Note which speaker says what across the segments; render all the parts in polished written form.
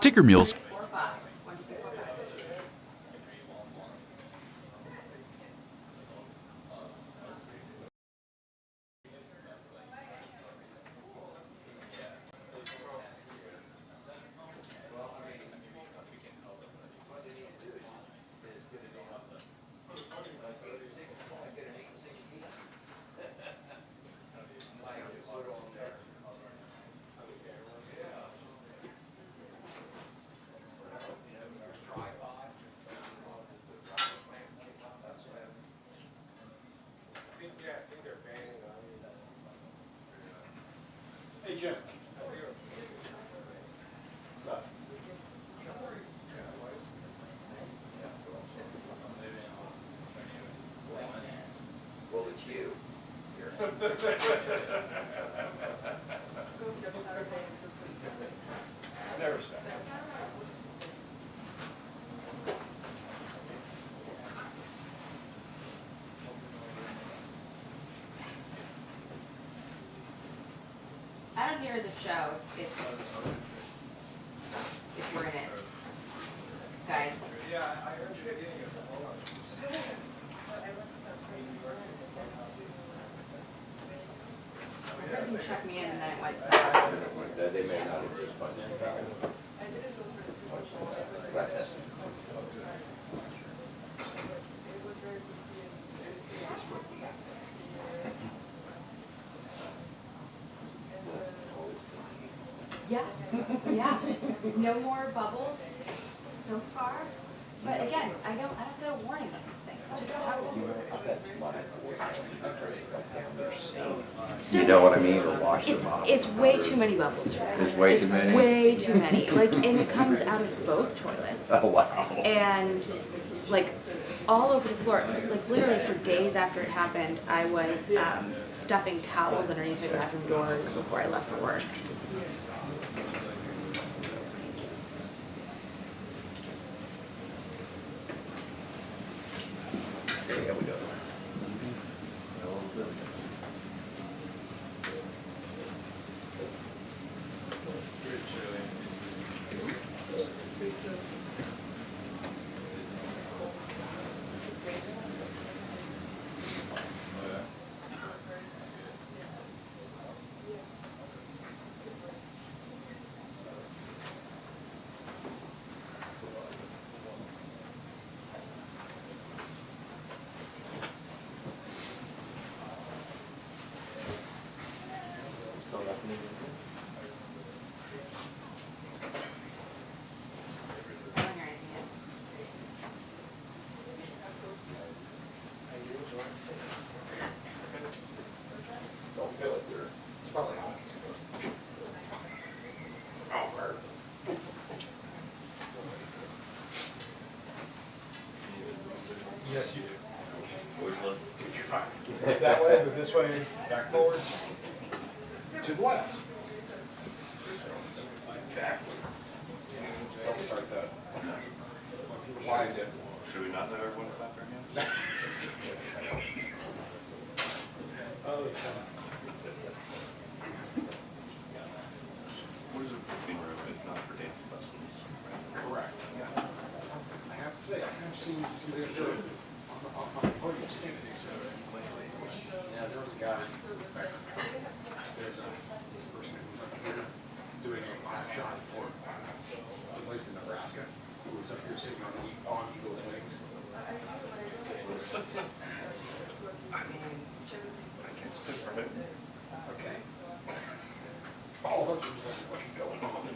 Speaker 1: sticker mules.
Speaker 2: Hey, Jim.
Speaker 3: Well, it's you.
Speaker 2: Never respect.
Speaker 4: I don't hear the show if you're in it, guys.
Speaker 2: Yeah, I heard you getting it.
Speaker 4: I heard them check me in and then it went south.
Speaker 3: They may not have just punched you out. That testing.
Speaker 4: Yeah, yeah. No more bubbles so far. But again, I don't get a warning of these things. It just happens.
Speaker 3: You know what I mean? Or wash them off.
Speaker 4: It's way too many bubbles for that.
Speaker 3: There's way too many?
Speaker 4: Way too many. Like, and it comes out of both toilets.
Speaker 3: Oh, wow.
Speaker 4: And like all over the floor, like literally for days after it happened, I was stuffing towels underneath my bathroom doors before I left for work.
Speaker 3: Okay, here we go.
Speaker 4: I don't hear anything yet.
Speaker 3: Don't feel it, you're.
Speaker 2: It's probably hot.
Speaker 3: Oh, hurt.
Speaker 2: Yes, you do.
Speaker 3: Which one?
Speaker 2: You're fine. That way, move this way, back forward, to the left. Exactly. Don't start that. Why is it?
Speaker 5: Should we not let everyone clap their hands?
Speaker 2: Oh, yeah.
Speaker 5: What is a booking room if not for dance lessons?
Speaker 2: Correct. Yeah. I have to say, I have seen this video on the podium singing. Yeah, there was a guy, there's a person who's up here doing a live shot for a place in Nebraska, who was up here sitting on Eagle's wings.
Speaker 5: I mean, I guess good for him.
Speaker 2: Okay. All of us were like, what's going on?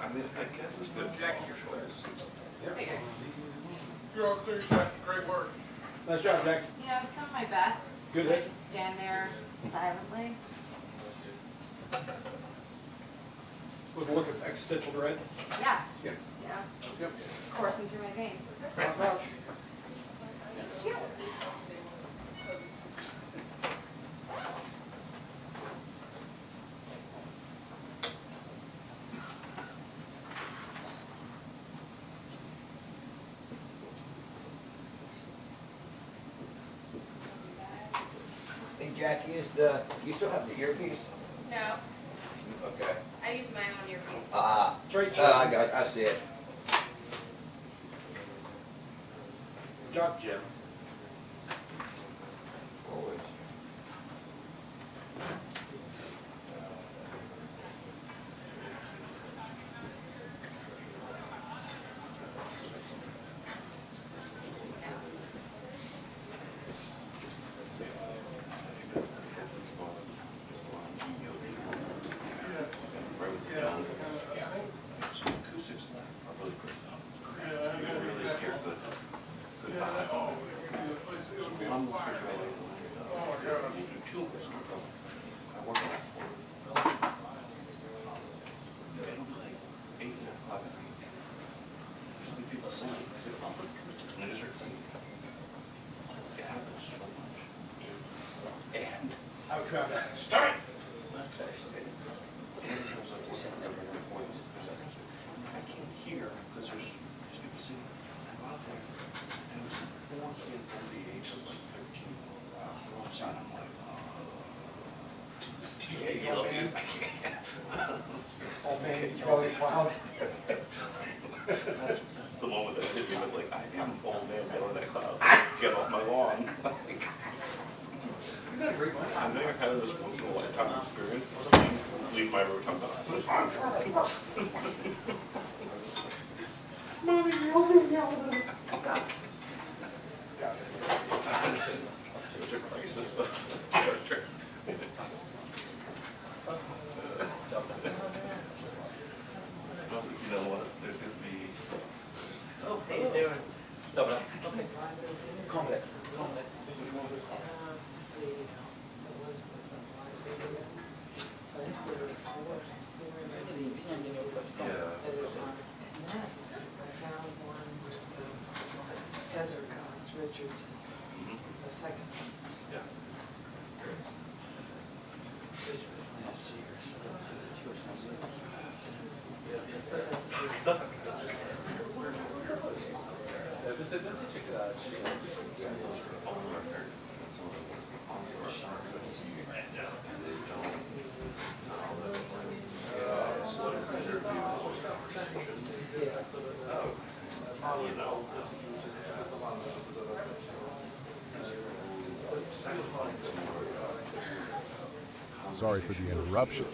Speaker 5: I mean, I guess it's good.
Speaker 2: Jackie, your choice.
Speaker 4: Figured.
Speaker 2: You're all clear, Jackie. Great work. Nice job, Jackie.
Speaker 4: You know, some of my best.
Speaker 2: Good
Speaker 4: I
Speaker 2: hit.
Speaker 4: just stand there silently.
Speaker 2: With a look at existential dread.
Speaker 4: Yeah.
Speaker 3: Yeah.
Speaker 4: Yeah.
Speaker 2: Yep.
Speaker 4: Coursing through my veins.
Speaker 2: Not much.
Speaker 4: Cute.
Speaker 3: Hey, Jackie, you still have the earpiece?
Speaker 1: No,
Speaker 3: Okay.
Speaker 1: I use my own earpiece.
Speaker 3: Ah,
Speaker 2: Great
Speaker 3: I see it.
Speaker 2: Good job, Jim.
Speaker 3: Always. Acoustics are really good. You really hear good vibe. I'm refrigerating two of us. I work on it. It'll be like 8 o'clock. Usually people sing. I'll put acoustics and I just start singing. It happens so much. And
Speaker 2: I would grab that.
Speaker 3: start. That's actually. And it was like working on every point. I can't hear because there's people singing. I go out there and it was like 4 kids from the age of like 13. They're all singing. I'm like, I can't.
Speaker 2: Oh man, you call it clowns.
Speaker 3: That's the moment that hit me with like, I am an old man blowing that cloud. Get off my lawn.
Speaker 2: You got a great mind.
Speaker 3: I'm getting kind of this once in a lifetime experience. I leave my room, come back.
Speaker 2: Mommy, you're over here with us.
Speaker 3: Such a crisis. You know what? There's going to be.
Speaker 5: Oh, how you doing?
Speaker 3: Double.
Speaker 5: Okay.
Speaker 2: Complex.
Speaker 5: I found one with Heather Cox Richardson, the second one,
Speaker 3: Yeah.
Speaker 5: which was last year, so.
Speaker 6: Sorry for the interruption.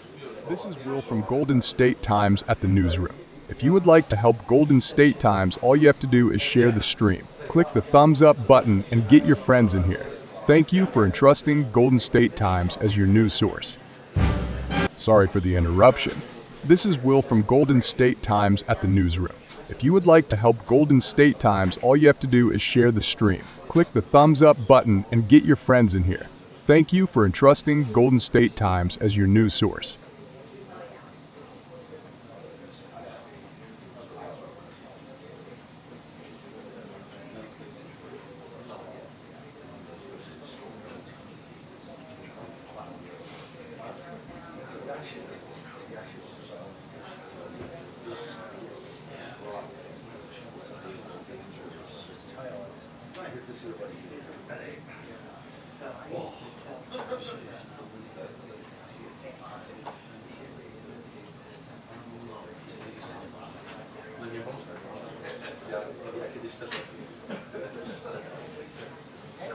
Speaker 6: This is Will from Golden State Times at the newsroom. If you would like to help Golden State Times, all you have to do is share the stream. Click the thumbs up button and get your friends in here. Thank you for entrusting Golden State Times as your news source. Sorry for the interruption. This is Will from Golden State Times at the newsroom. If you would like to help Golden State Times, all you have to do is share the stream. Click the thumbs up button and get your friends in here. Thank you for entrusting Golden State Times as your news source.
Speaker 5: So I used to tell Josh that some of the movies I used to find, some of the movies that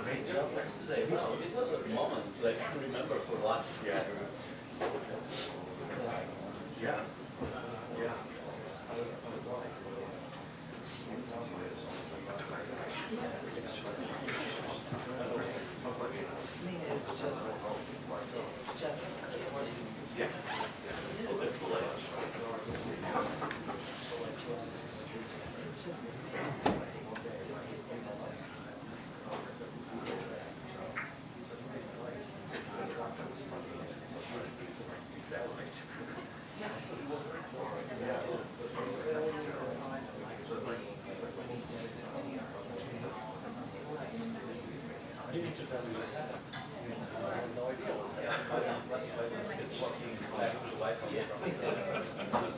Speaker 3: Great job yesterday. Well, it was a moment like to remember for last year. Yeah. Yeah. I was like.
Speaker 5: I mean, it's just.
Speaker 3: Yeah. So that's the layout.
Speaker 5: It's just amazing.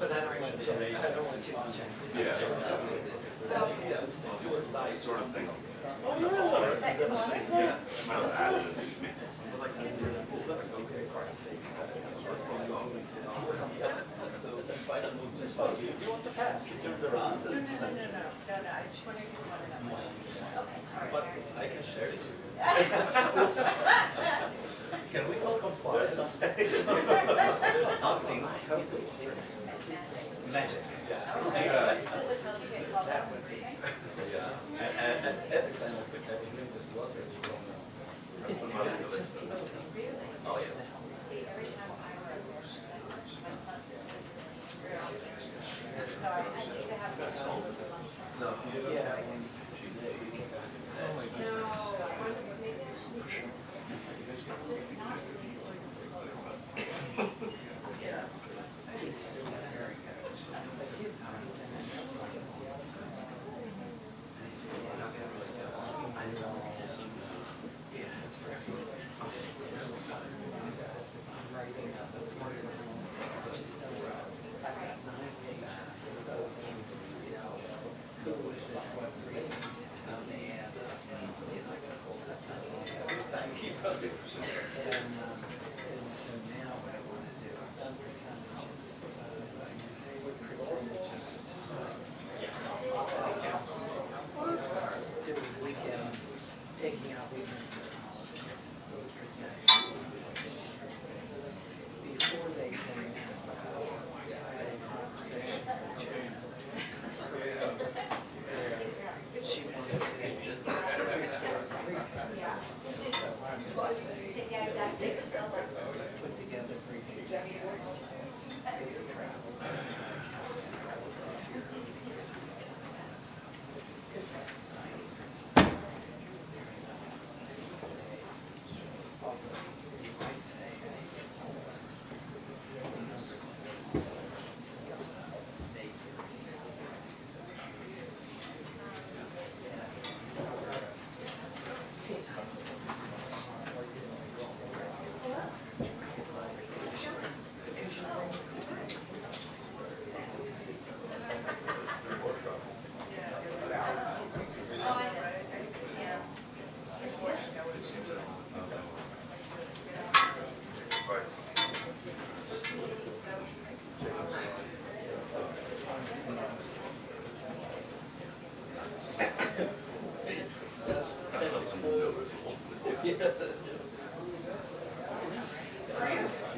Speaker 5: But I don't want you to check.
Speaker 3: Yeah.
Speaker 5: That's the other
Speaker 3: That sort of thing.
Speaker 1: Oh, no, is that your water?
Speaker 3: Yeah. Might have added it to me.
Speaker 5: looks a little crazy, but
Speaker 3: You want the pass? It's in the round.
Speaker 1: No, I just wondered if you wanted that much. Okay.
Speaker 3: But I can share it. Can we all comply?
Speaker 5: there's something, I hope we see magic.
Speaker 3: Yeah.
Speaker 5: That would be.
Speaker 3: And every time I pick up in this water,
Speaker 5: It's just people don't realize.
Speaker 3: Oh, yeah. No, you don't
Speaker 5: Yeah.
Speaker 3: have one today. Oh my
Speaker 5: Yeah. He's very good. But he's in yeah, that's right. So, I'm writing a report analysis, just I've got 9 pages. You know, who was it, what reason, how they add up, that's not easy. And so now what I want to do, I've done percentages, doing weekends, taking out weekends and holidays, before they came in, I had a conversation with Jan. She wanted to restore the briefing. So I would say, put together briefings as it travels. It's like 90%. I say, May 13th.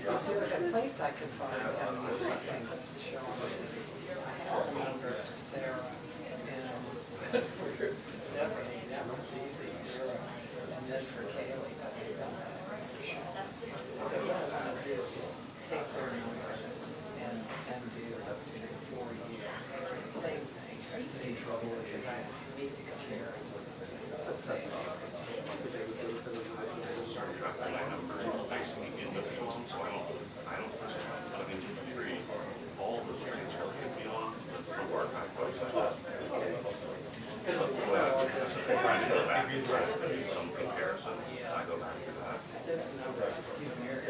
Speaker 5: Is there a place I could find how these things show? I have a number for Sarah and for Stephanie, that one's easy, Sarah, and then for Kaylee. So what I want to do is take their numbers and do 4 years, same thing, same trouble, because I need to compare it to say
Speaker 3: all the transcripts should be on, the work I process. Trying to go back and try to do some comparisons, I go back to that.
Speaker 5: There's numbers, you've married,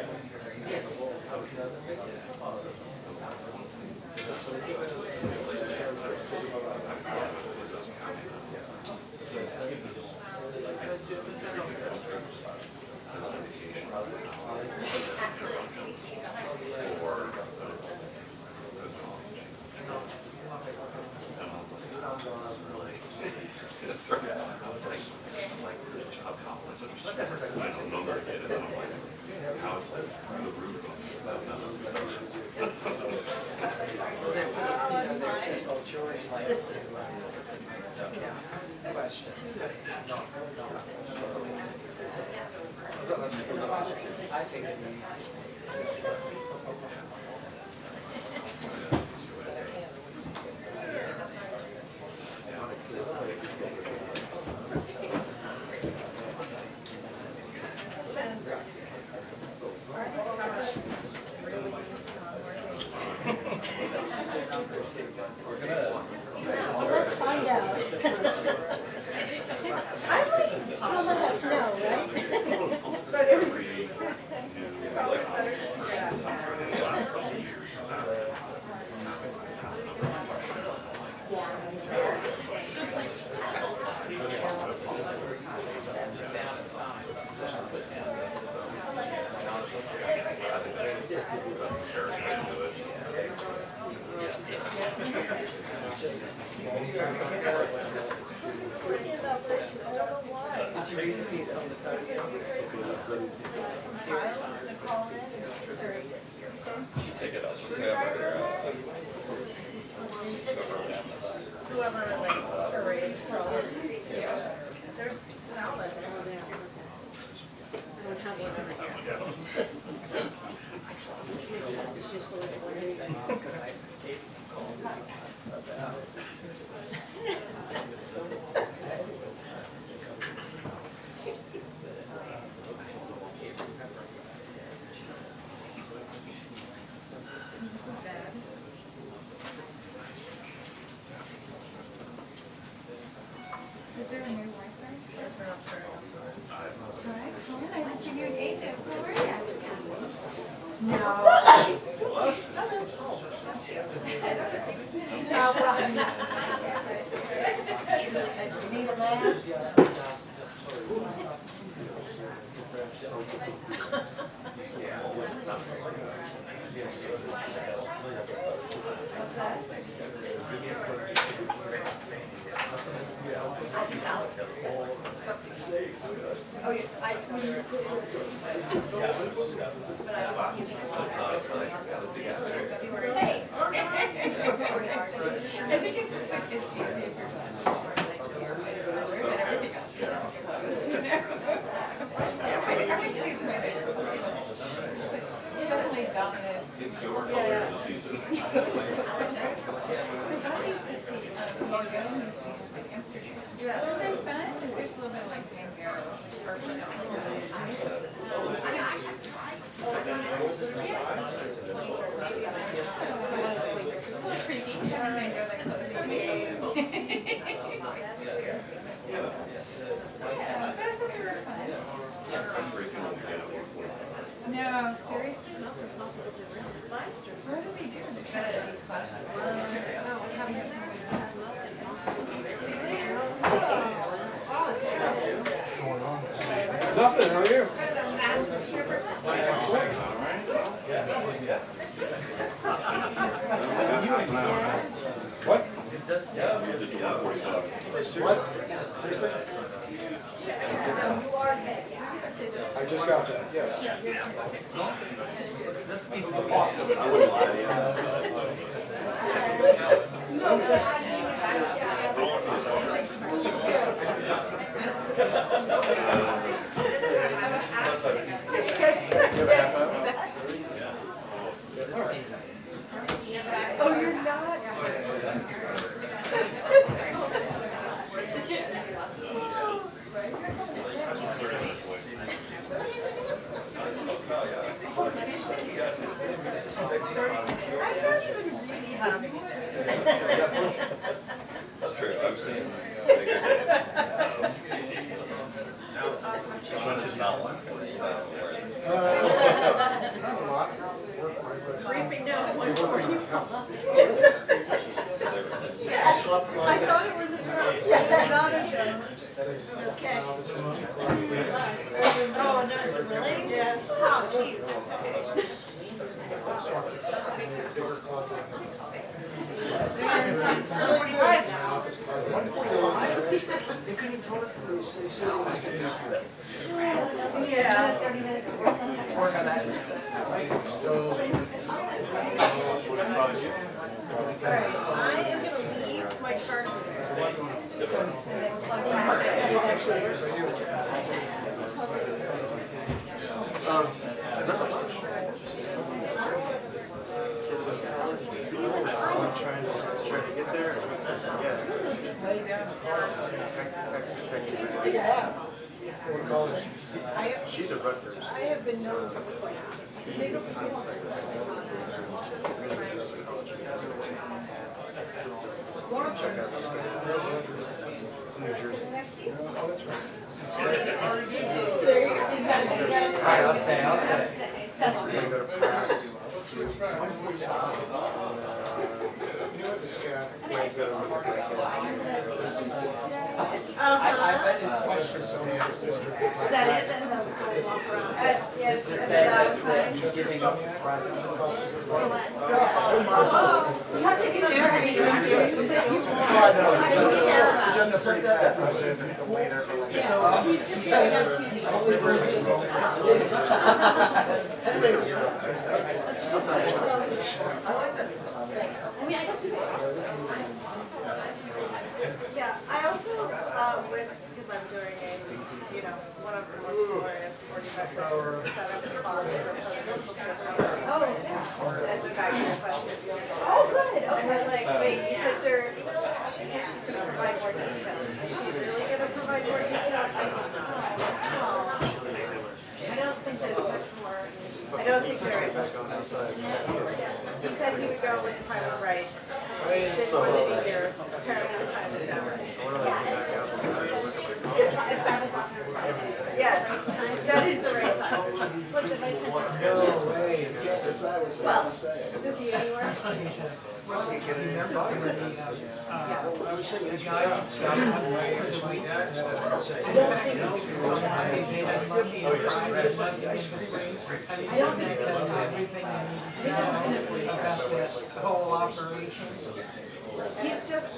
Speaker 5: George likes to count questions. I think it's the easiest thing. But I can't really see
Speaker 1: Let's find out. I'll let us know, right? But every-
Speaker 5: briefcase on the podium.
Speaker 7: Take it out. Just have her,
Speaker 1: Whoever like arranged for all this. There's an outlet there.
Speaker 4: I don't have one over here.
Speaker 5: Because I gave him a call about so
Speaker 8: Is there a new Wi-Fi? Hi, Colin, I haven't seen you in ages. How are you?
Speaker 1: Oh, yeah, I think it's just like, it's easy if you're just short, like, you're right in the room and everything else is closed, you know? Yeah, I mean, it's you're definitely dominant. Yeah, they're fun. There's a little bit of like Pangaro version of it's a little creepy. They go there close to me. Yeah, so I thought they were fun. No, seriously. Where do we do some kind of deep classes? I was having this
Speaker 2: Nothing, how are you? What? What? Seriously? I just got that, yes. Awesome. I wouldn't lie to
Speaker 1: Oh, you're not?
Speaker 7: That's true. I've seen bigger days. Which is not one for me.
Speaker 2: Not a lot.
Speaker 1: Briefing now.
Speaker 2: We work on your house.
Speaker 1: Yes, I thought it was a joke. Yeah, not a joke. Okay. Oh, no, is it really? Yeah. Oh, geez.
Speaker 2: Bigger closet.
Speaker 1: Office
Speaker 2: closet. It's still in the trash.
Speaker 5: they couldn't have told us that they said it was the newspaper.
Speaker 1: Yeah.
Speaker 5: Work on that.
Speaker 1: Alright, I am gonna leave my card over there. And then plug back.
Speaker 2: Not much. It's I'm trying to get there. Yeah. What college? She's a Rutgers.
Speaker 1: I have been known to
Speaker 2: Check out it's in New Jersey. Oh, that's right.
Speaker 5: Alright, I'll stay, I'll stay.
Speaker 2: I'm gonna go to Prague. You know what this guy plays
Speaker 5: I bet his question is
Speaker 1: Is that it?
Speaker 5: just to say that he's giving up press.
Speaker 3: agenda's pretty extensive, but there's a way there for like.
Speaker 1: He's just showing up to you. I mean, I guess we could.
Speaker 9: Yeah, I also went, because I'm doing a, you know, one of the most glorious 45 seconds set up spots for presidential candidates.
Speaker 1: Oh, yeah.
Speaker 9: And the back to your question.
Speaker 1: Oh, good,
Speaker 9: I was
Speaker 1: okay.
Speaker 9: like, wait, you said there, she said she's gonna provide more details. Is she really gonna provide more details? I don't know.
Speaker 1: I don't think there's much more.
Speaker 9: I don't think there is. He said he would go when the time is right. Didn't want to be here. Apparently the time is now right. Yes, that is the right time.
Speaker 2: No way.
Speaker 9: Well, does he anywhere?
Speaker 5: I don't think that's everything about the whole operation.
Speaker 9: He's just.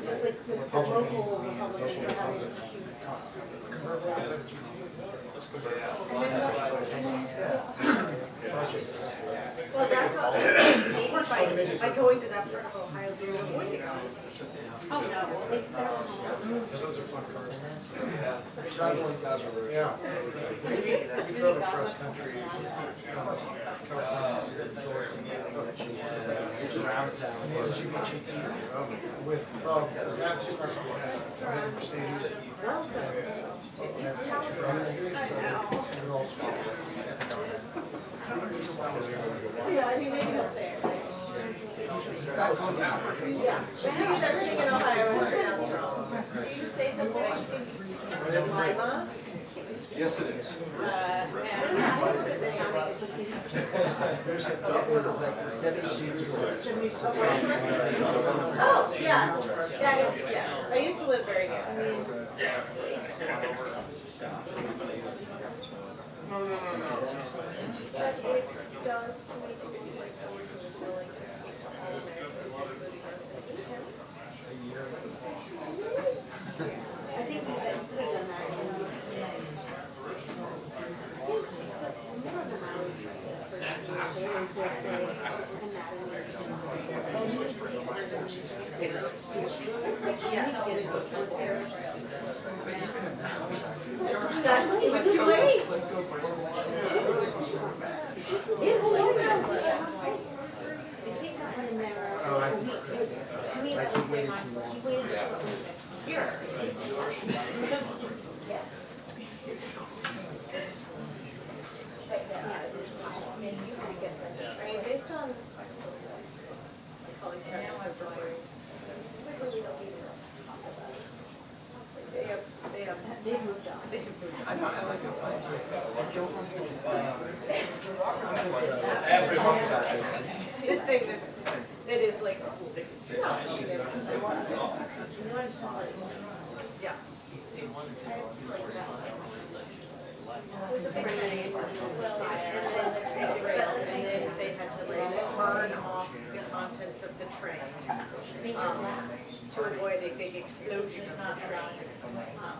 Speaker 1: Just like the local Republicans are having.
Speaker 9: Well, that's all. Maybe by going to that part of Ohio, they were going to go.
Speaker 1: Oh, no,
Speaker 2: Those are fun cars. Traveling guys are very. Yeah.
Speaker 1: it's
Speaker 2: We
Speaker 1: really
Speaker 2: drove across
Speaker 1: awesome.
Speaker 2: country. With, it's not too much. I had a Mercedes. They're all small.
Speaker 9: Yeah, I mean, maybe he'll say it. Yeah, because everything in Ohio is pronounced.
Speaker 1: Can you say something?
Speaker 9: Lima.
Speaker 2: Yes, it is. There's a double, like 72.
Speaker 9: Oh, yeah, that is, yes. I used to live very near. But it does make a difference someone who is willing to speak to all Americans, including those that hate him.
Speaker 1: I think we could have done that. So, remember the Maui there was this thing, and that is,
Speaker 9: That, it was too late.
Speaker 1: To me, that was very much, she waited to go here. Yeah. But yeah, it was pretty good.
Speaker 9: I mean, based on my colleagues' friends who are reporting, we really don't need to talk about it.
Speaker 1: They moved on.
Speaker 9: They have moved on. This thing that is like, yeah. There's a big rain, well, and then they derailed, and then they had to like burn off the contents of the train to avoid a big explosion of the train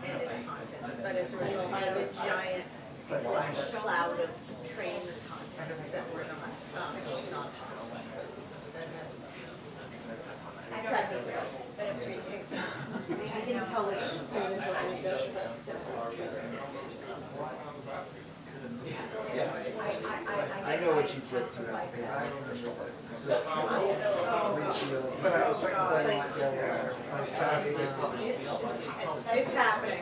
Speaker 9: and its contents. But as a result, there's a giant cloud of train contents that were not toxic. Technically, but it's reaching.
Speaker 1: I didn't tell which organization,
Speaker 5: I know what you get through, because I remember
Speaker 9: It's happening.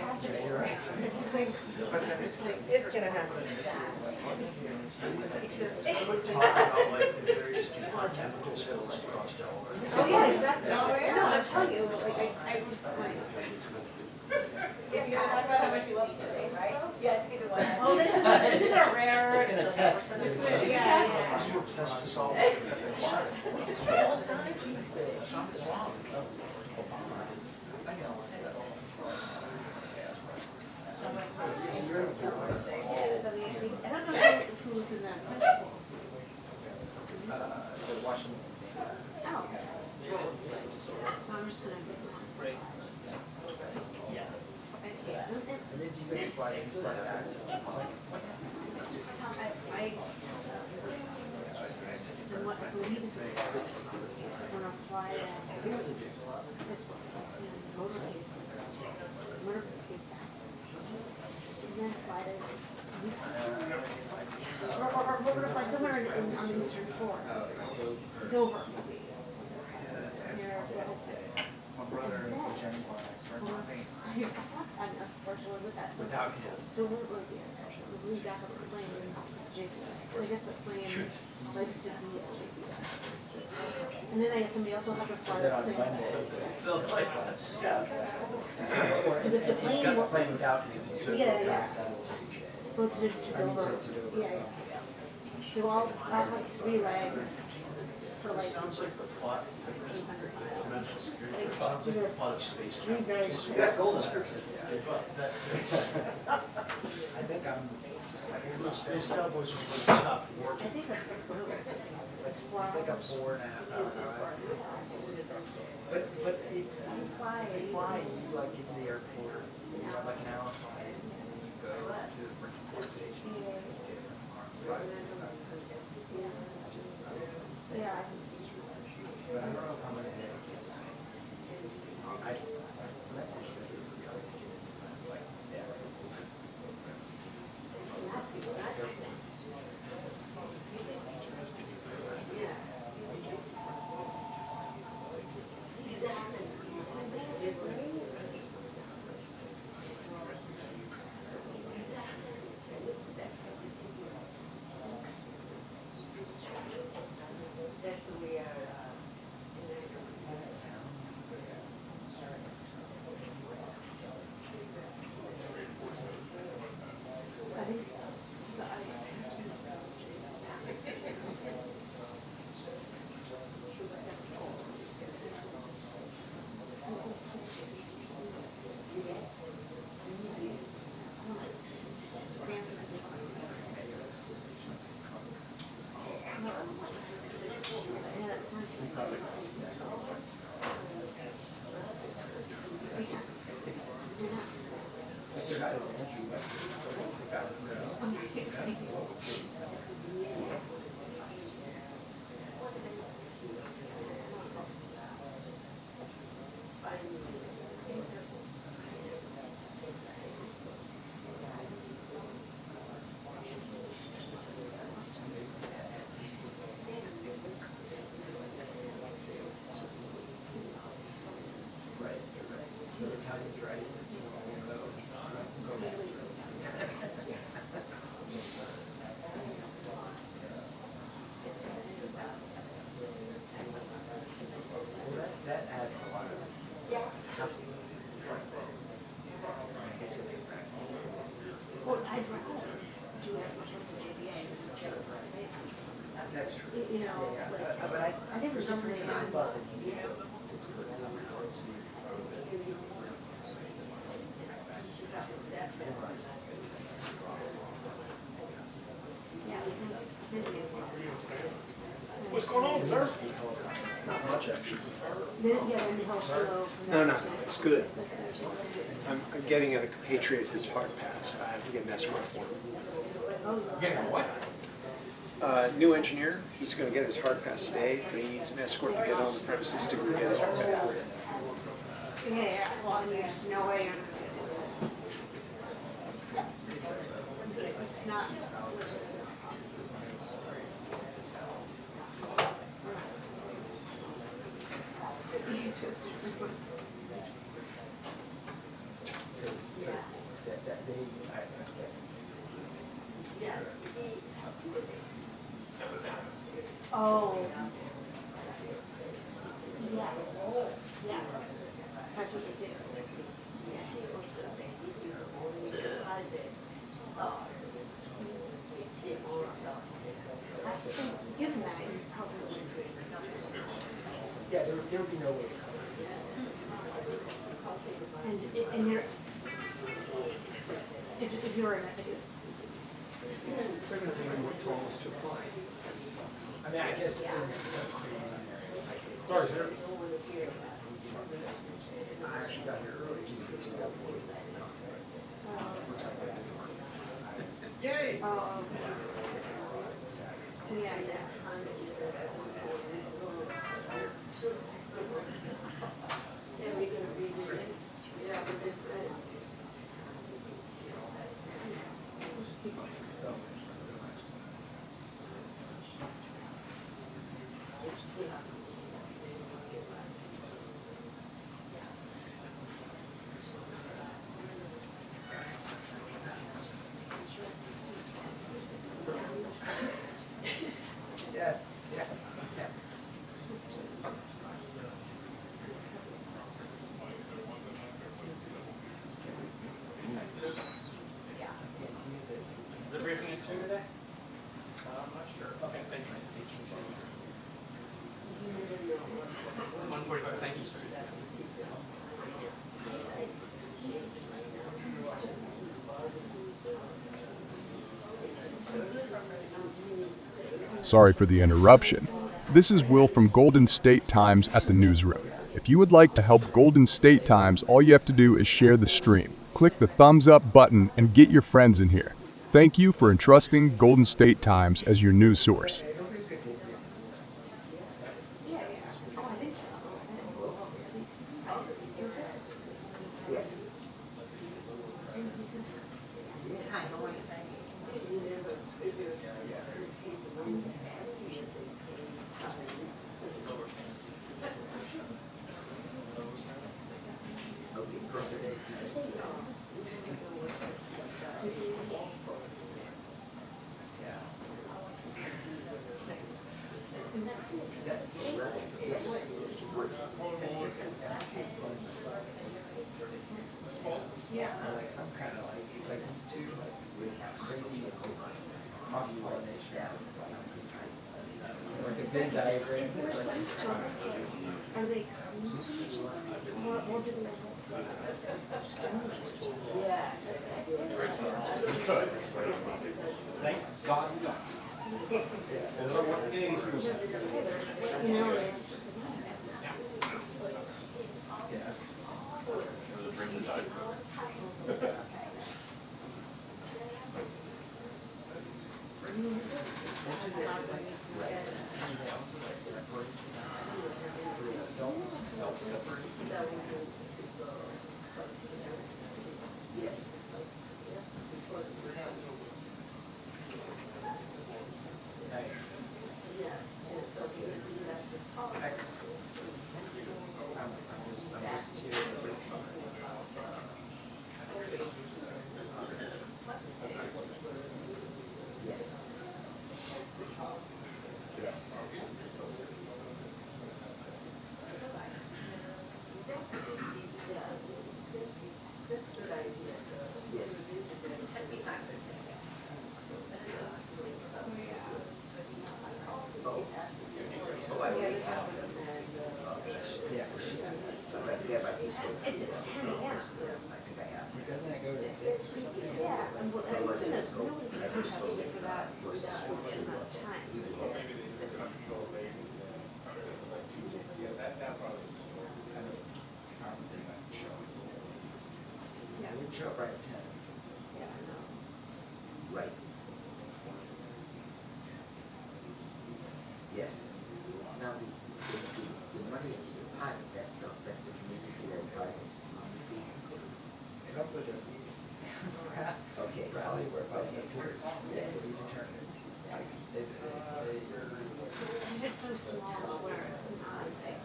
Speaker 9: It's gonna happen.
Speaker 1: Oh, yeah, exactly. No, I'm telling you, like, I was like.
Speaker 9: He's gonna talk about how much he loves today, right? Yeah, it's either one.
Speaker 1: Oh, this is a rare.
Speaker 5: it's gonna test.
Speaker 1: This is, yeah.
Speaker 2: Test to solve.
Speaker 1: I don't know who
Speaker 4: was in the
Speaker 5: The Washington exam.
Speaker 4: Oh. So I'm just gonna.
Speaker 5: That's the best. Yeah.
Speaker 4: Yeah.
Speaker 5: And then do you guys fly back?
Speaker 4: And what I believe is when I fly Pittsburgh, motorcade back. And then fly to, or we're gonna fly somewhere on the eastern shore. Dover. Yeah, so.
Speaker 5: My brother is the James Bond expert.
Speaker 4: I'm unfortunately with that.
Speaker 5: Without him.
Speaker 4: So we're going to be unfortunate. We got off the plane and so I guess the plane likes to be and then I guess somebody else will have to fly the plane.
Speaker 5: So it's like, yeah.
Speaker 4: Because if the plane
Speaker 5: He's got the plane without him.
Speaker 4: Yeah, yeah. Well, to Dover. Yeah, yeah. So I'll have 3 legs for like
Speaker 3: Sounds like the plot.
Speaker 4: 800 miles.
Speaker 3: It sounds like the plot of Space
Speaker 4: 3
Speaker 3: Jam.
Speaker 4: very short.
Speaker 5: Yeah, golden. I think I'm just like,
Speaker 3: Space Cowboys was like stop
Speaker 4: I
Speaker 3: working.
Speaker 4: think that's like brutal.
Speaker 5: it's like a 4.5 hour drive. But if you fly, you like get to the airport, you have like an hour flight, and then you go to the Bridgeport station. Just,
Speaker 4: Yeah.
Speaker 5: but I don't know if I'm gonna be able to. I messaged her to see how they can, like, yeah.
Speaker 4: I think
Speaker 5: They're not advancing, but they got it. Right, the time is right. Well, that adds a lot of hassle.
Speaker 4: well, I'd rather do as much of the JDA.
Speaker 5: That's true.
Speaker 4: You know,
Speaker 5: Yeah,
Speaker 4: like,
Speaker 5: but
Speaker 4: I think
Speaker 5: for
Speaker 4: for
Speaker 5: some
Speaker 4: some
Speaker 5: reason,
Speaker 4: reason
Speaker 5: I
Speaker 4: I'm
Speaker 5: thought that you could put somehow to.
Speaker 4: Yeah,
Speaker 3: What's going on, sir? Not much, actually.
Speaker 4: then he'll flow from
Speaker 2: No,
Speaker 4: that
Speaker 2: no,
Speaker 4: to-
Speaker 2: it's good. I'm getting a compatriot his hard pass. I have to get an escort for him.
Speaker 5: Getting what?
Speaker 2: New engineer, he's gonna get his hard pass today, but he needs an escort to get on the premises to go get his hard pass.
Speaker 4: Yeah, yeah, well, I mean, there's no way you're gonna get it. It's not.
Speaker 5: That they, I guess.
Speaker 4: Oh. Yes, yes, that's what they do. So, given that, you probably should.
Speaker 5: Yeah, there would be no way to cover this.
Speaker 4: And you're, if you were in a video,
Speaker 5: They're gonna think what told us to apply. I mean, I guess it's a crazy scenario. Sorry, there. I actually got here early just because of that. Yay! Yes, yeah.
Speaker 2: Is there briefing at 2 today? I'm not sure. Okay, thank you. 1:45, thank you, sir.
Speaker 6: Sorry for the interruption. This is Will from Golden State Times at the newsroom. If you would like to help Golden State Times, all you have to do is share the stream. Click the thumbs up button and get your friends in here. Thank you for entrusting Golden State Times as your news source.
Speaker 5: Yes. Yes, I know it. Okay, perfect. Yes. Yeah. Like some kind of like these two crazy hospital this down. Like a Venn diagram. It's like
Speaker 4: Are they what do they yeah.
Speaker 2: Thank God we don't.
Speaker 4: You know,
Speaker 7: There's a dream that died.
Speaker 5: yes. Yes. Yes. Yes. Oh. Oh, I really have them. Yeah. Right there by this one. It's at 10 a.m. I think I have. Doesn't it go to 6 or something?
Speaker 4: yeah, and what
Speaker 5: Well,
Speaker 4: it's
Speaker 5: let
Speaker 4: gonna
Speaker 5: us go. Let us go.
Speaker 4: without
Speaker 5: Yours is good.
Speaker 4: time.
Speaker 5: He will.
Speaker 4: Yeah.
Speaker 5: We show up right at 10.
Speaker 4: Yeah, I know.
Speaker 5: Right. Yes. Now, the money in the deposit, that's the community fee that private fee. It also doesn't. Okay. Probably where public Okay. appears. Yes. We determine.
Speaker 4: And it's so small where it's not big.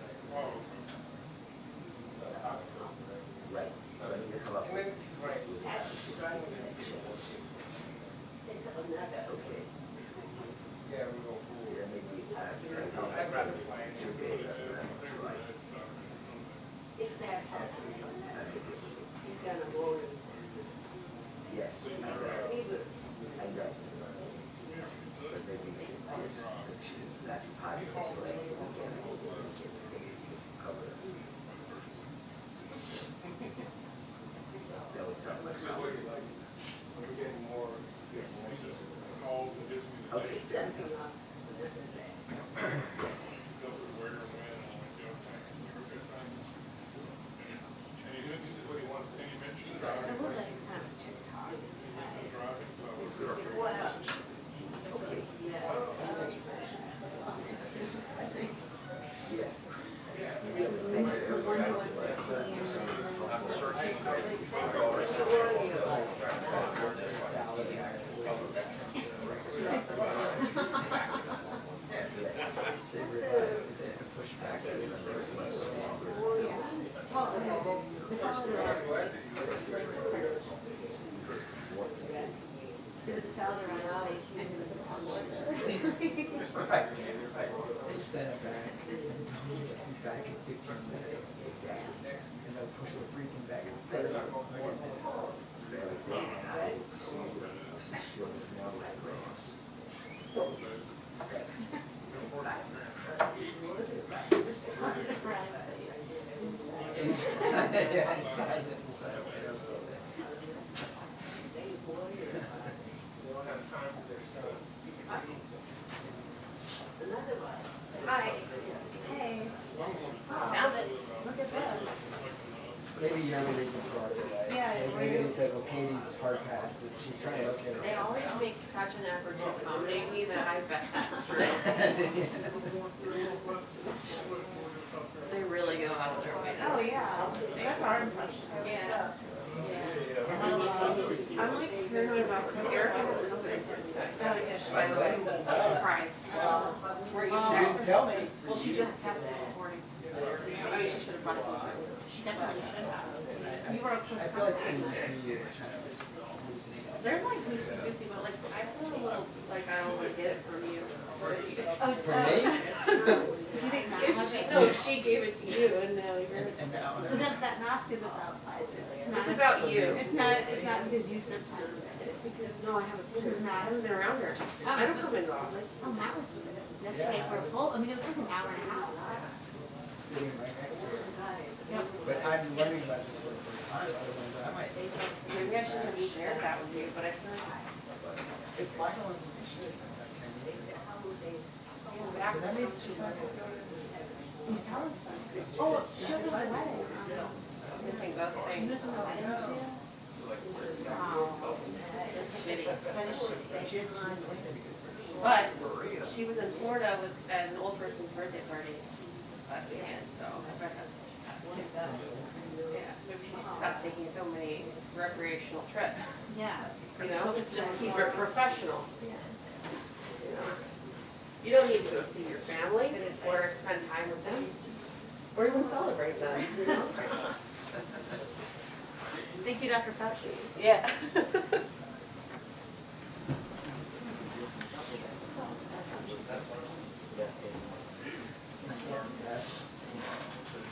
Speaker 5: Right. So I need to come up with that 16 that change. Okay. Yeah, maybe, 2 days, but I'm not sure.
Speaker 4: If that happens, he's gonna go in.
Speaker 5: Yes, I know. I know. But maybe, yes, that deposit, we can cover it. That would sound like. Yes. Okay. Yes. Okay. Yes. Yeah, thanks for They realized that they had to push back a little bit much stronger. Right, right. They sent it back, and told me to be back in 15 minutes. Exactly. And they'll push the freaking back in 30 more minutes. Everything, and I will see the shield is now like grass. Thanks. Inside, yeah, inside.
Speaker 1: Hi. Hey. Found it. Look at this.
Speaker 5: Maybe you're the reason for it.
Speaker 1: Yeah,
Speaker 5: Maybe they said, well, Katie's hard passed, and she's trying to look at
Speaker 10: They
Speaker 5: her.
Speaker 10: always make such an effort to accommodate me that I bet that's true. They really go out of their way.
Speaker 1: Oh, yeah. That's our impression.
Speaker 10: Yeah. I'm like paranoid about Erica has a company. By the way, surprise. Were you
Speaker 5: She didn't tell me.
Speaker 10: Well, she just tested this morning. I mean, she should have brought it home.
Speaker 1: She definitely should have. You were so
Speaker 5: I feel like CDC is trying to hallucinate.
Speaker 10: They're like goosey, but like I feel a little like I don't want to get it from you.
Speaker 1: Oh,
Speaker 5: For me?
Speaker 1: Do you think Matt has it?
Speaker 10: No, she gave it to you, and now you're.
Speaker 5: And now,
Speaker 1: So that mask is about Pfizer. It's not.
Speaker 10: It's about you.
Speaker 1: It's not because you spent time with it. It's because
Speaker 10: No, I haven't seen
Speaker 1: Because
Speaker 10: her.
Speaker 1: Matt-
Speaker 10: I haven't been around her. I don't come in the office.
Speaker 1: oh, Matt was with it yesterday for a full. I mean, it was like an hour and a half.
Speaker 5: sitting right next to her.
Speaker 1: Yep.
Speaker 5: But I'm learning about this for the first time, otherwise I might.
Speaker 10: Maybe I should have shared that with you, but I feel like
Speaker 5: It's vital information. So that means she's not gonna go to.
Speaker 1: He's telling us. Oh, she was at the wedding.
Speaker 10: missing both
Speaker 1: She's
Speaker 10: things.
Speaker 1: missing the wedding too.
Speaker 10: Wow. That's shitty.
Speaker 1: That is shitty.
Speaker 5: She has time to think.
Speaker 10: But she was in Florida with at an old person's birthday party last weekend, so I bet that's what she had. Yeah, maybe she should stop taking so many recreational trips,
Speaker 1: Yeah.
Speaker 10: you know, just keep it professional.
Speaker 1: Yeah.
Speaker 10: You know? You don't need to go see your family or spend time with them or even celebrate them, you know?
Speaker 1: Thank you, Dr. Fauci.
Speaker 10: Yeah.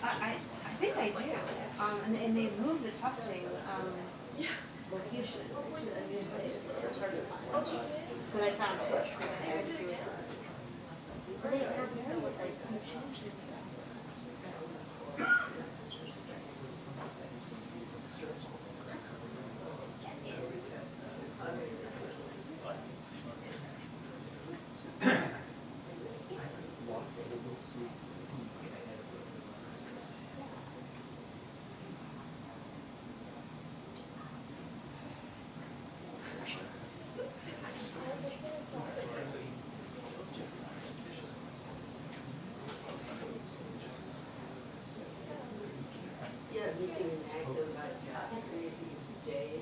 Speaker 1: I think I do. And they moved the testing, location, which is a new place. But I found it. They had to do it. But they are very, like, you changed it.
Speaker 5: Lots of we'll see.
Speaker 10: Yeah, he's seen an accident about Jay.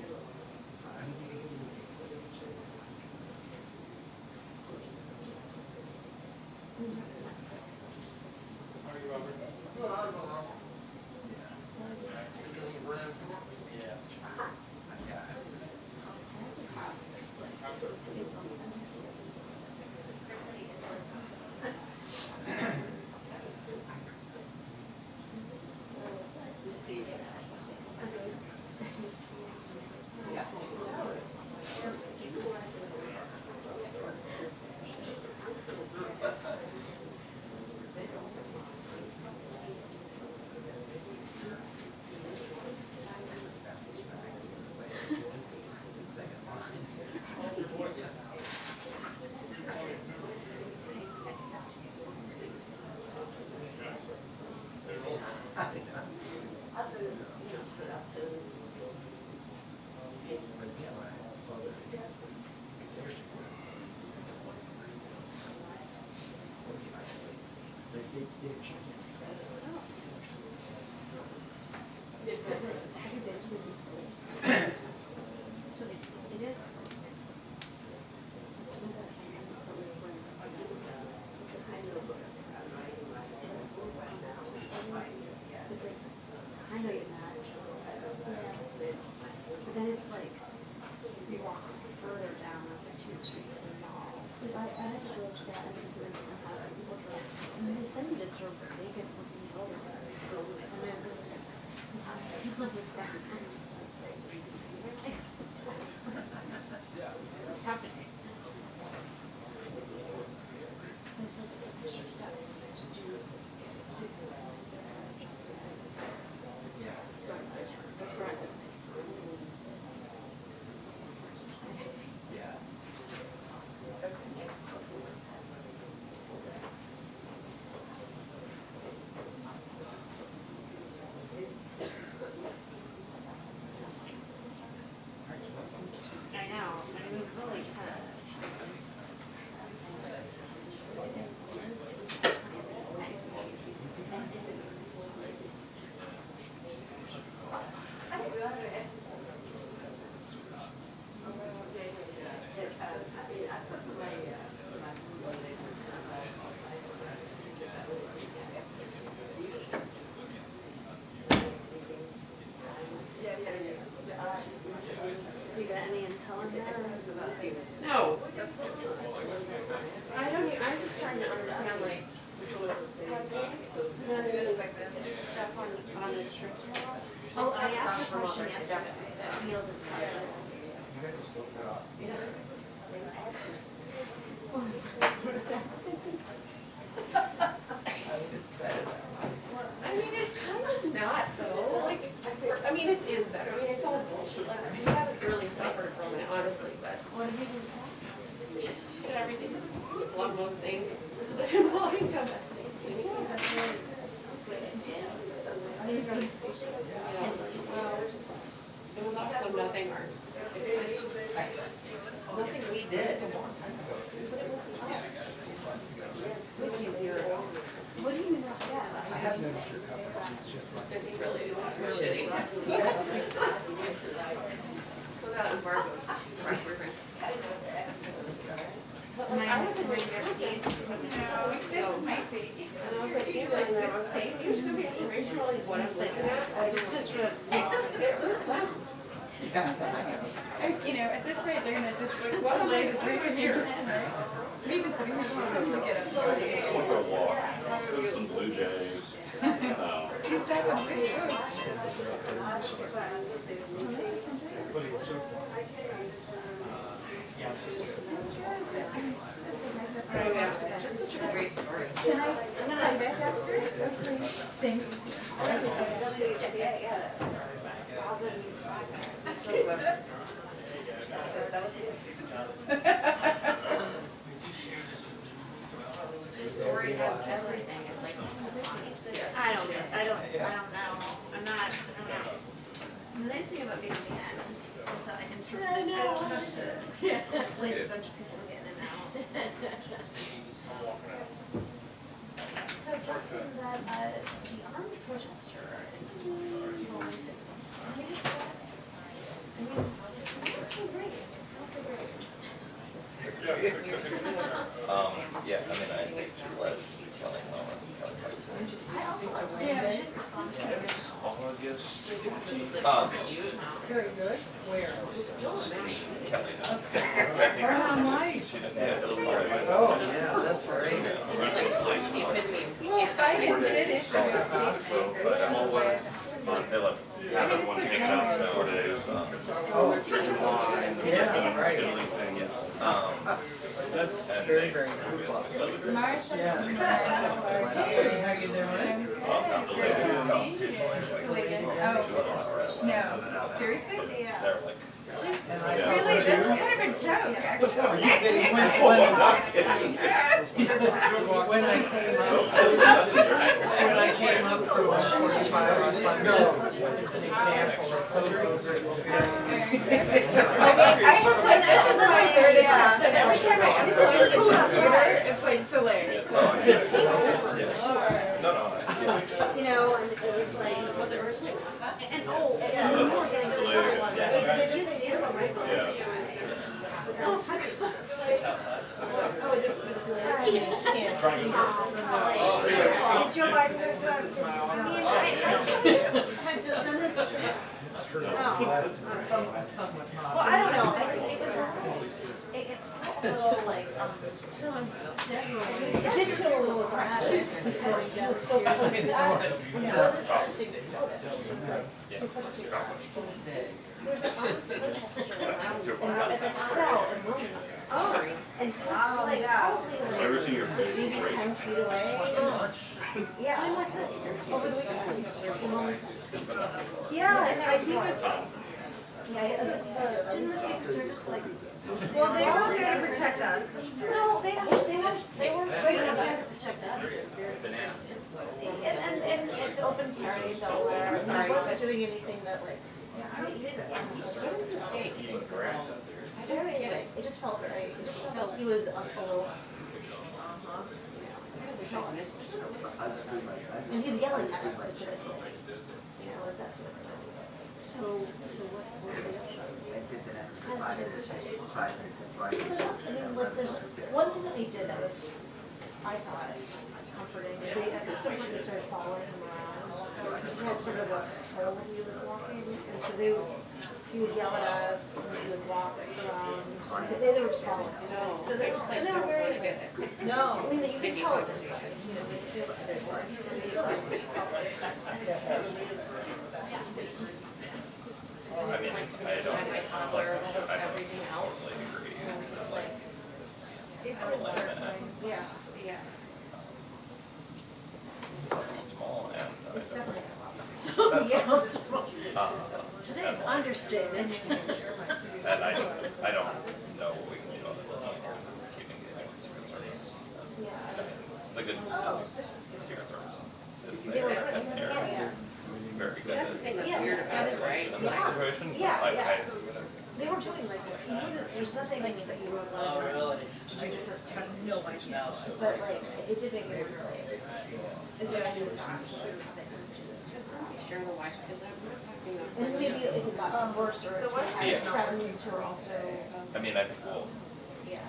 Speaker 1: just like, you walk further down like 2 Street to the mall. I had to go to that and then they send you this sort of vacant looking building. And then it's happening. That's right. I know. I mean, really kind of. You got any intel on that?
Speaker 10: No. I don't, I'm just trying to understand, like, stuff on this trip.
Speaker 1: Oh, I asked a question yesterday that yielded
Speaker 10: I mean, it's kind of not though, like, I mean, it is better, I mean, it's all bullshit, like, we haven't really suffered from it, honestly, but.
Speaker 1: What did you do?
Speaker 10: Just did everything, just love most things involving domestic. Well, it was also nothing our, it's just nothing we did. But it was us. It was a year ago.
Speaker 1: What do you mean about that?
Speaker 5: I have noticed your coverage, it's just like.
Speaker 10: It's really shitty. Without embargo, reference. But like, I wasn't ready to see.
Speaker 8: No, this is my seat.
Speaker 10: And I was like, you like, just take, you should be information on what I'm listening at.
Speaker 1: It's just really.
Speaker 10: It's just fun.
Speaker 8: You know, at this rate, they're gonna just like delay the briefing here, right? We've been sitting here trying to get up.
Speaker 7: I went for a walk, some Blue Jays.
Speaker 8: He says I'm pretty sure.
Speaker 10: It's such a great story.
Speaker 8: Can I play back after? Thanks.
Speaker 10: This story has everything. It's like,
Speaker 1: I don't know. I'm not, I don't know. The nice thing about being at the end is that I can sort of, I don't have to displace a bunch of people getting in and out. So Justin, that, the armed protester in Wilmington, can you discuss? I mean, that's so great. That's so great.
Speaker 7: Yeah, I mean, I think she led Kelly well and Kelly Tyson.
Speaker 1: I also like
Speaker 7: August.
Speaker 5: Very good. Where?
Speaker 7: Kelly does.
Speaker 5: How nice.
Speaker 7: She doesn't have to worry about it.
Speaker 5: Oh, yeah, that's right.
Speaker 8: Well, Biden did issue a statement.
Speaker 7: They let have one sneak out in 4 days.
Speaker 5: Oh, drinking wine. Yeah, right.
Speaker 7: Italy thing.
Speaker 5: That's very, very cool.
Speaker 8: Marcia.
Speaker 5: Hey, how you doing?
Speaker 8: Oh, no. Seriously?
Speaker 7: They're like,
Speaker 8: Really? That's kind of a joke, actually.
Speaker 5: When I came up for 145, I thought this is an example of co-worker experience.
Speaker 8: This is my third job, and every time I it's like delayed.
Speaker 1: You know, and it was like, was it originally? And oh, and we were getting started. Oh, is it delayed? Is Joe Biden?
Speaker 5: Somewhat not.
Speaker 1: Well, I don't know, I just, it was, it felt a little like, so it did feel a little aggressive because he was so close to us, and it wasn't protesting protest, it was like, he was protesting us. There's a protester around, and at the crowd, and Wilmington. Oh. And he was like, probably like, maybe 10 feet away. Yeah. When was this? Over the weekend.
Speaker 9: Yeah, he was,
Speaker 1: Yeah, it was, didn't the Secret Service like?
Speaker 9: well, they were there to protect us.
Speaker 1: No, they weren't raising up there to protect us. And it's open carry, Delaware, and he wasn't doing anything that like. What was the state? It just felt very, it just felt like he was a little. And he's yelling at us specifically. You know, like that's what. So what is? I mean, like, there's one thing that they did that was, I thought, comforting, is they, at some point, they started following him around, because he had sort of a patrol when he was walking, and so he would yell at us, and he would walk around, and they were just following him. So they were, and they were very good. No, I mean, you can tell it was like, you know, they look at their words, and so I
Speaker 7: mean, I don't,
Speaker 10: everything else.
Speaker 7: agree.
Speaker 9: It's uncertain.
Speaker 1: Yeah.
Speaker 10: Yeah.
Speaker 7: Small and
Speaker 1: It's
Speaker 7: I
Speaker 1: definitely.
Speaker 9: So, yeah.
Speaker 7: don't,
Speaker 9: Today's understatement.
Speaker 7: and I don't know what we can do other than keep engaging with Secret Service.
Speaker 1: Yeah.
Speaker 7: The good news is the Secret Service is there and they're very good
Speaker 10: That's the thing that's weird about it, right?
Speaker 7: in this situation.
Speaker 1: Yeah,
Speaker 7: I,
Speaker 1: yeah.
Speaker 7: I,
Speaker 1: They were doing like, you wouldn't, there's nothing that you were like, to do different things.
Speaker 9: No idea.
Speaker 1: But like, it did make it like, is there any doctor that can do this?
Speaker 10: Sure, the wife did that. You know.
Speaker 1: And maybe if it got worse or if you had friends who were also,
Speaker 7: I mean, I think we'll
Speaker 1: yeah.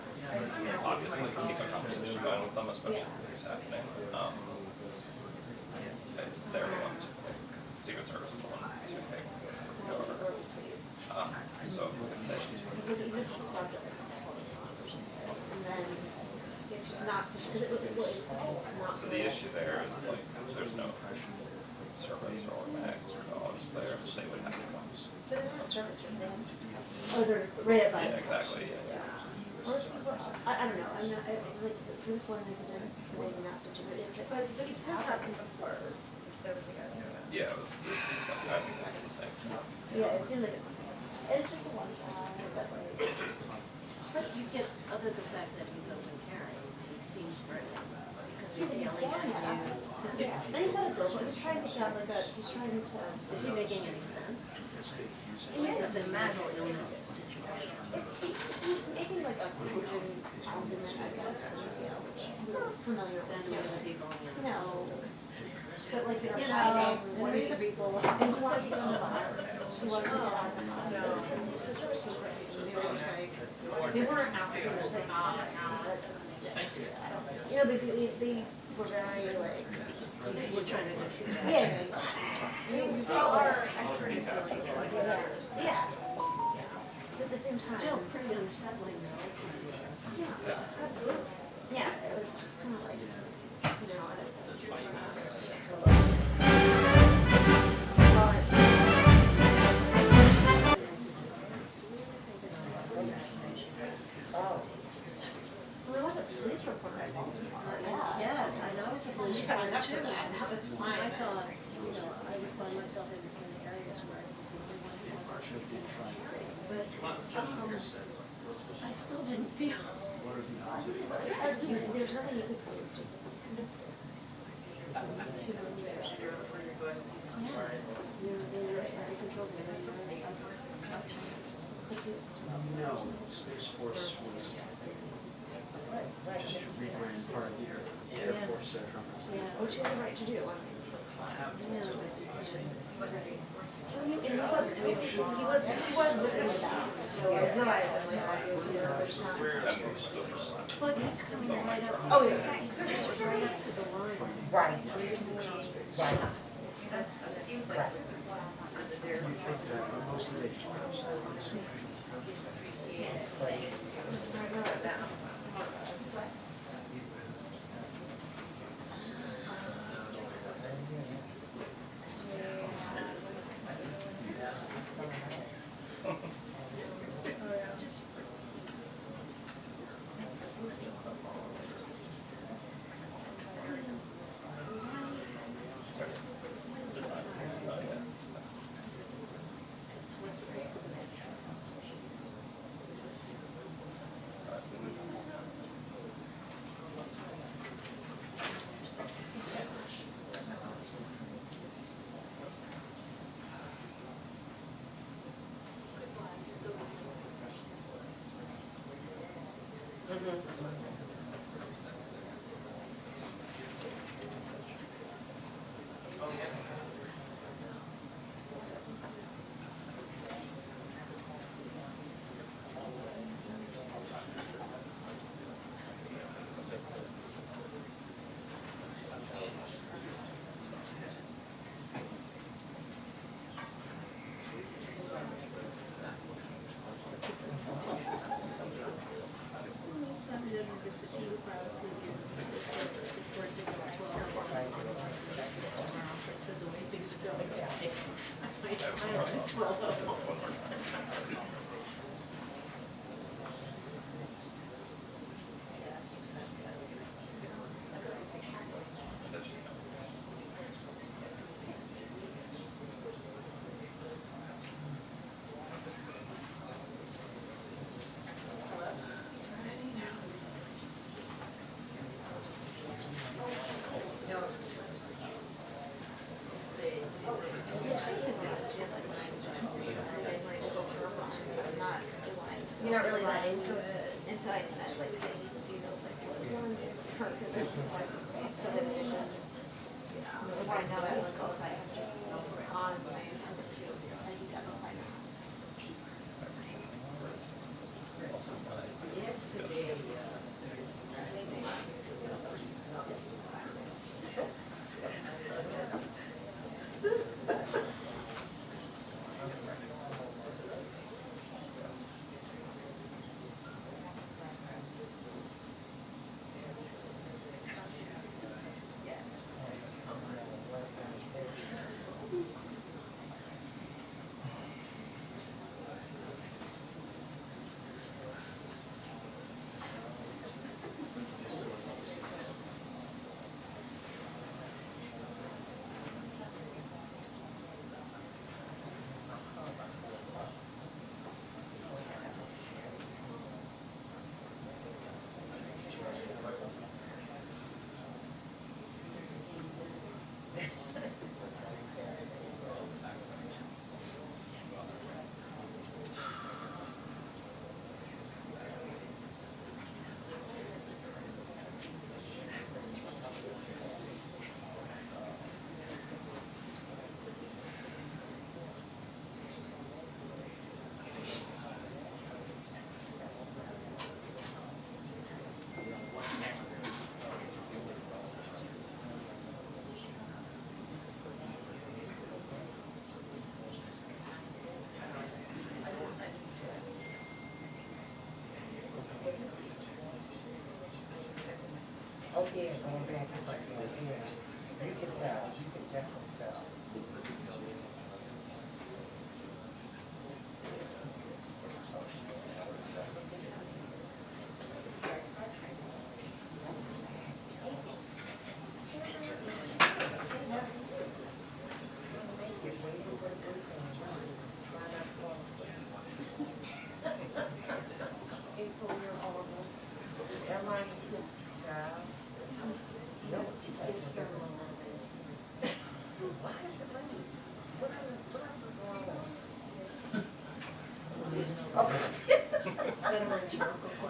Speaker 7: obviously keep a conversation going with them, especially if it's happening. They're the ones, Secret Service is the ones who take over. So if they,
Speaker 1: Because even if you start it, and then it's just not, because it was not.
Speaker 7: so the issue there is like, there's no service or mags or dogs there, so they would have to come.
Speaker 1: But they're not service, right? They have, oh, they're right at
Speaker 7: Yeah, exactly, yeah.
Speaker 1: Or people, I don't know, I'm not, it's like, for this one incident, maybe not such a good incident, but this has happened before. There was a guy.
Speaker 7: Yeah, it was something, I think it's the same.
Speaker 1: Yeah, it seemed like it's the same. And it's just the one guy, but like.
Speaker 11: But you get, other than the fact that he's open carry, he seems threatening, because
Speaker 1: He's
Speaker 11: he's yelling at you.
Speaker 1: Yeah, and he's got a bill, he's trying to sound like a, he's trying to.
Speaker 11: Is he making any sense?
Speaker 1: He
Speaker 11: Or is
Speaker 1: is.
Speaker 11: this a mental illness situation?
Speaker 1: He's making like a cogent argument, I guess, you know, which we're familiar
Speaker 11: Then
Speaker 1: with.
Speaker 11: would it be going in?
Speaker 1: No. But like,
Speaker 11: You know,
Speaker 1: fighting,
Speaker 11: and
Speaker 1: what are
Speaker 11: we
Speaker 1: the
Speaker 11: the
Speaker 1: people, and he wanted to get on the bus, he wanted to get on the bus. So the service was great, they were just like, they weren't asking, they were just like, that's. You know, they were very like.
Speaker 11: We're trying to diffuse that.
Speaker 1: Yeah. You felt our expert intelligence. Yeah. Yeah. But at the same time.
Speaker 11: Still pretty unsettling though, to see that.
Speaker 1: Yeah, absolutely. Yeah, it was just kind of like, you know, Well, there was a police report I called tomorrow, yeah.
Speaker 11: Yeah, I know, I was a police
Speaker 1: You signed
Speaker 11: officer
Speaker 1: up for
Speaker 11: too.
Speaker 1: that, that was fine.
Speaker 11: I thought, you know, I would find myself in areas where I was the only one who wasn't. But, I still didn't feel.
Speaker 1: There's nothing you could do.
Speaker 3: No, Space Force was just to rebrand part of the Air Force Trump.
Speaker 1: Which is the right to do.
Speaker 11: Yeah,
Speaker 1: He was within that, so I realized I'm like, obviously, you know, there's not.
Speaker 11: but he's coming right up.
Speaker 1: Oh, yeah.
Speaker 11: Just right up to the line.
Speaker 1: Right.
Speaker 9: That's, it seems like under their.
Speaker 5: Most of the
Speaker 11: So the way things are going today, I might hire the 12 of them.
Speaker 1: You're not really that into it until I kind of like get you know like her position like the position. Yeah. Right now I'm like, oh, if I have just on my intended to, I need that by now.
Speaker 5: Yesterday, oh yeah, going back, it's like, yeah, you can tell, you can definitely tell.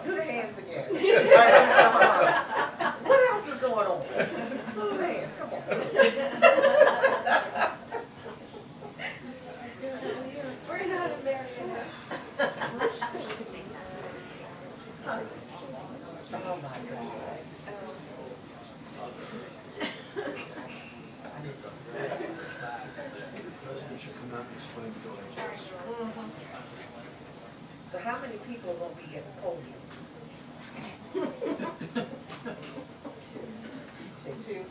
Speaker 5: Do the hands again. What else is going on? Do the hands, come on.
Speaker 1: We're not American.
Speaker 5: Oh my God.
Speaker 3: explain the building.
Speaker 9: So how many people will be getting polio? Say two.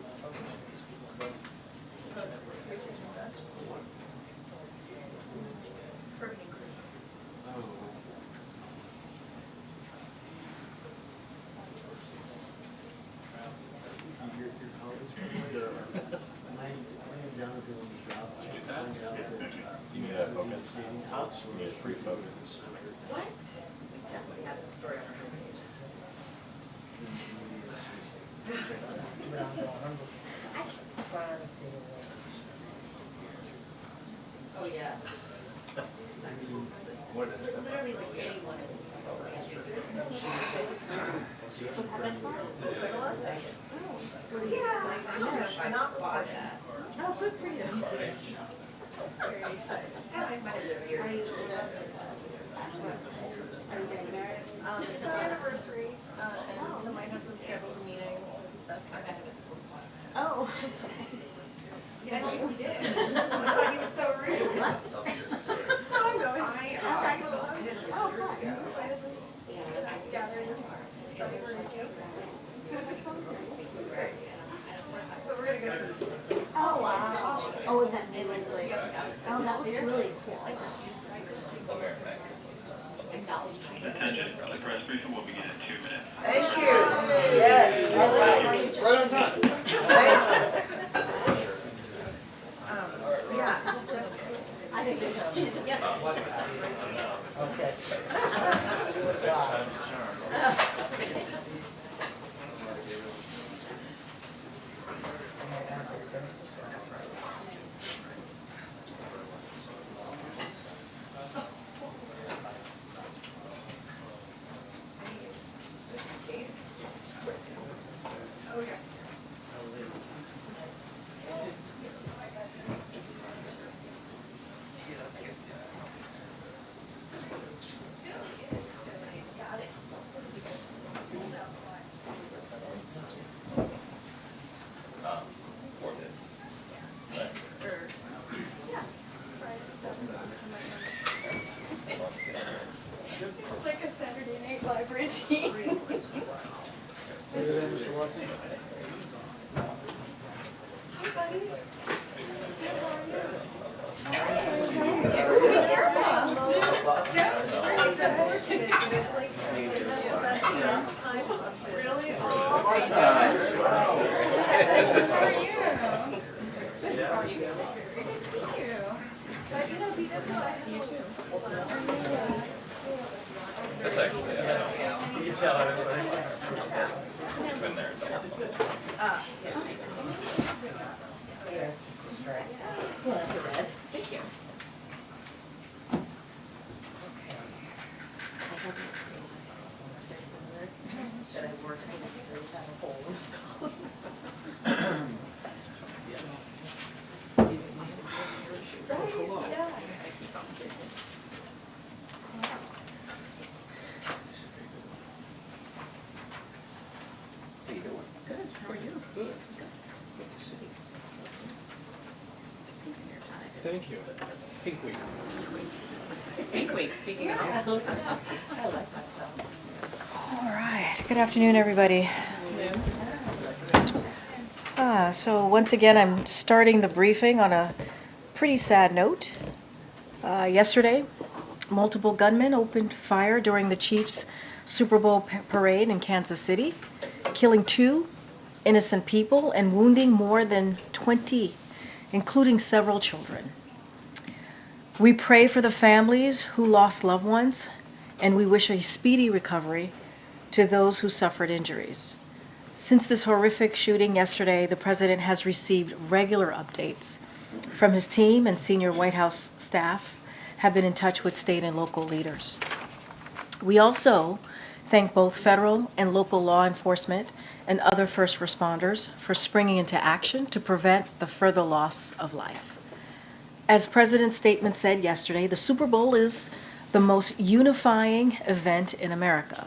Speaker 9: What? We definitely had that story on our homepage. Oh, yeah. Literally like anyone is Las Vegas. Yeah, I not bought that.
Speaker 1: Oh, good for you.
Speaker 9: Very excited. And I might have been here.
Speaker 1: Are you getting married?
Speaker 8: It's our anniversary, and so my husband scheduled a meeting with his best friend.
Speaker 1: Oh, okay.
Speaker 9: Yeah, he did. That's why he was so rude.
Speaker 8: So I'm going.
Speaker 9: I did it years ago.
Speaker 8: My husband's
Speaker 9: And I
Speaker 8: gathering
Speaker 9: gathered
Speaker 8: but we're gonna go see.
Speaker 1: Oh, wow. Oh, that made like, oh, that looks really cool.
Speaker 12: Attention, the presentation will begin in 2 minutes.
Speaker 9: Thank you. Yes.
Speaker 2: Right on time.
Speaker 9: Yeah, just.
Speaker 1: I think they're just, yes.
Speaker 5: Okay.
Speaker 7: For this.
Speaker 8: It's like a Saturday Night Live routine. Hi, buddy. Really? Oh, thank you. How are you? Good. How are you? Good to see you. But you know, we did the last you too.
Speaker 7: That's actually, you can tell everybody. Been there, done something.
Speaker 1: Thank you.
Speaker 9: That I work in a hole.
Speaker 5: How you doing?
Speaker 1: Good, how are you?
Speaker 5: Good. Good to see you. Thank you. Pink Week.
Speaker 10: Pink Week, speaking of.
Speaker 13: All right. Good afternoon, everybody. So once again, I'm starting the briefing on a pretty sad note. Yesterday, multiple gunmen opened fire during the Chiefs' Super Bowl parade in Kansas City, killing 2 innocent people and wounding more than 20, including several children. We pray for the families who lost loved ones, and we wish a speedy recovery to those who suffered injuries. Since this horrific shooting yesterday, the president has received regular updates from his team, and senior White House staff have been in touch with state and local leaders. We also thank both federal and local law enforcement and other first responders for springing into action to prevent the further loss of life. As President's statement said yesterday, the Super Bowl is the most unifying event in America.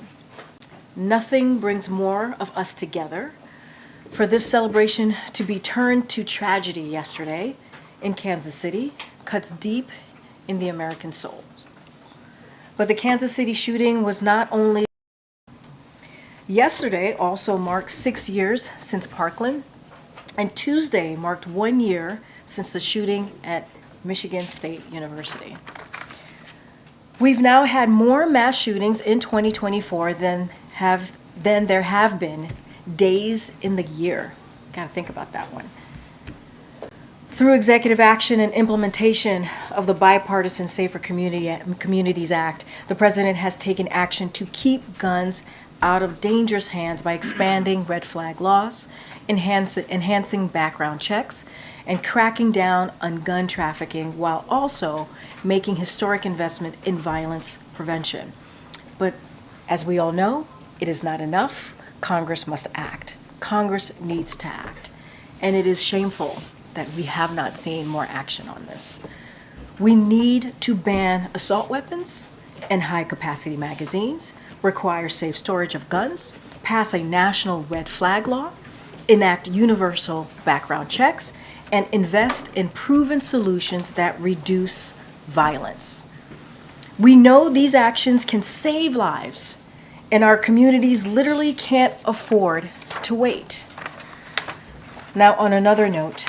Speaker 13: Nothing brings more of us together. For this celebration to be turned to tragedy yesterday in Kansas City, cuts deep in the American souls. But the Kansas City shooting was not only. Yesterday also marked 6 years since Parkland, and Tuesday marked 1 year since the shooting at Michigan State University. We've now had more mass shootings in 2024 than there have been days in the year. Gotta think about that one. Through executive action and implementation of the Bipartisan Safer Communities Act, the President has taken action to keep guns out of dangerous hands by expanding red flag laws, enhancing background checks, and cracking down on gun trafficking while also making historic investment in violence prevention. But as we all know, it is not enough. Congress must act. Congress needs to act. And it is shameful that we have not seen more action on this. We need to ban assault weapons and high-capacity magazines, require safe storage of guns, pass a national red flag law, enact universal background checks, and invest in proven solutions that reduce violence. We know these actions can save lives, and our communities literally can't afford to wait. Now, on another note,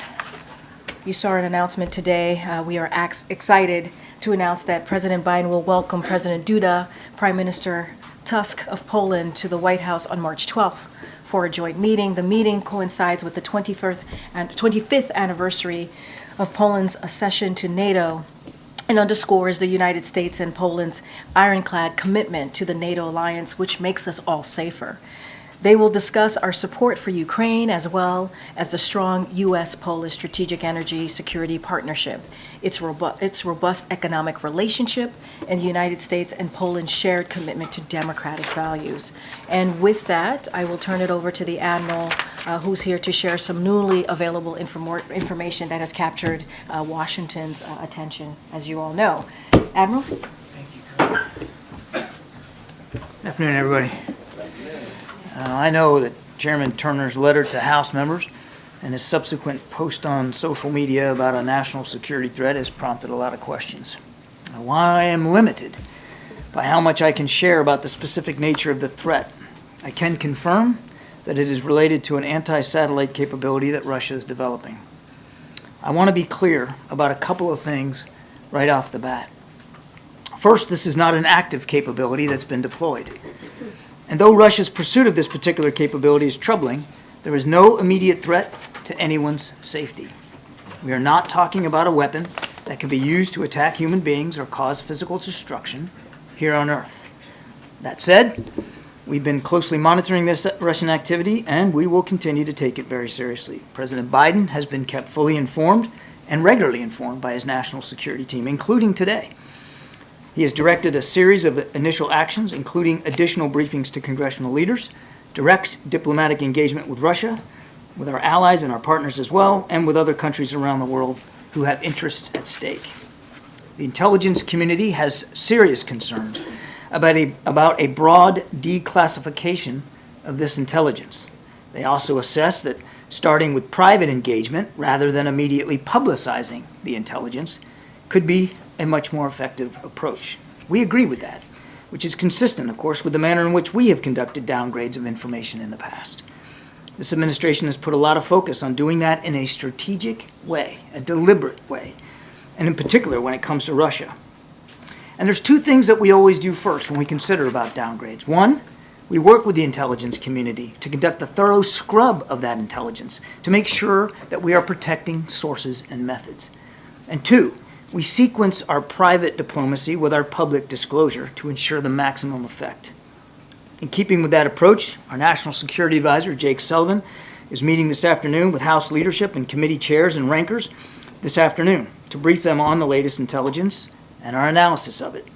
Speaker 13: you saw an announcement today. We are excited to announce that President Biden will welcome President Duda, Prime Minister Tusk of Poland to the White House on March 12th for a joint meeting. The meeting coincides with the 25th anniversary of Poland's accession to NATO and underscores the United States and Poland's ironclad commitment to the NATO alliance, which makes us all safer. They will discuss our support for Ukraine as well as the strong U.S.-Polish strategic energy security partnership, its robust economic relationship, and the United States and Poland's shared commitment to democratic values. And with that, I will turn it over to the Admiral, who's here to share some newly available information that has captured Washington's attention, as you all know. Admiral?
Speaker 14: Thank you. Good afternoon, everybody. I know that Chairman Turner's letter to House members and his subsequent post on social media about a national security threat has prompted a lot of questions. While I am limited by how much I can share about the specific nature of the threat, I can confirm that it is related to an anti-satellite capability that Russia is developing. I want to be clear about a couple of things right off the bat. First, this is not an active capability that's been deployed. And though Russia's pursuit of this particular capability is troubling, there is no immediate threat to anyone's safety. We are not talking about a weapon that can be used to attack human beings or cause physical destruction here on Earth. That said, we've been closely monitoring this Russian activity, and we will continue to take it very seriously. President Biden has been kept fully informed and regularly informed by his national security team, including today. He has directed a series of initial actions, including additional briefings to congressional leaders, direct diplomatic engagement with Russia, with our allies and our partners as well, and with other countries around the world who have interests at stake. The intelligence community has serious concerns about a broad declassification of this intelligence. They also assess that starting with private engagement rather than immediately publicizing the intelligence could be a much more effective approach. We agree with that, which is consistent, of course, with the manner in which we have conducted downgrades of information in the past. This administration has put a lot of focus on doing that in a strategic way, a deliberate way, and in particular when it comes to Russia. And there's two things that we always do first when we consider about downgrades. One, we work with the intelligence community to conduct a thorough scrub of that intelligence to make sure that we are protecting sources and methods. And two, we sequence our private diplomacy with our public disclosure to ensure the maximum effect. In keeping with that approach, our National Security Advisor, Jake Sullivan, is meeting this afternoon with House leadership and committee chairs and rankers this afternoon to brief them on the latest intelligence and our analysis of it.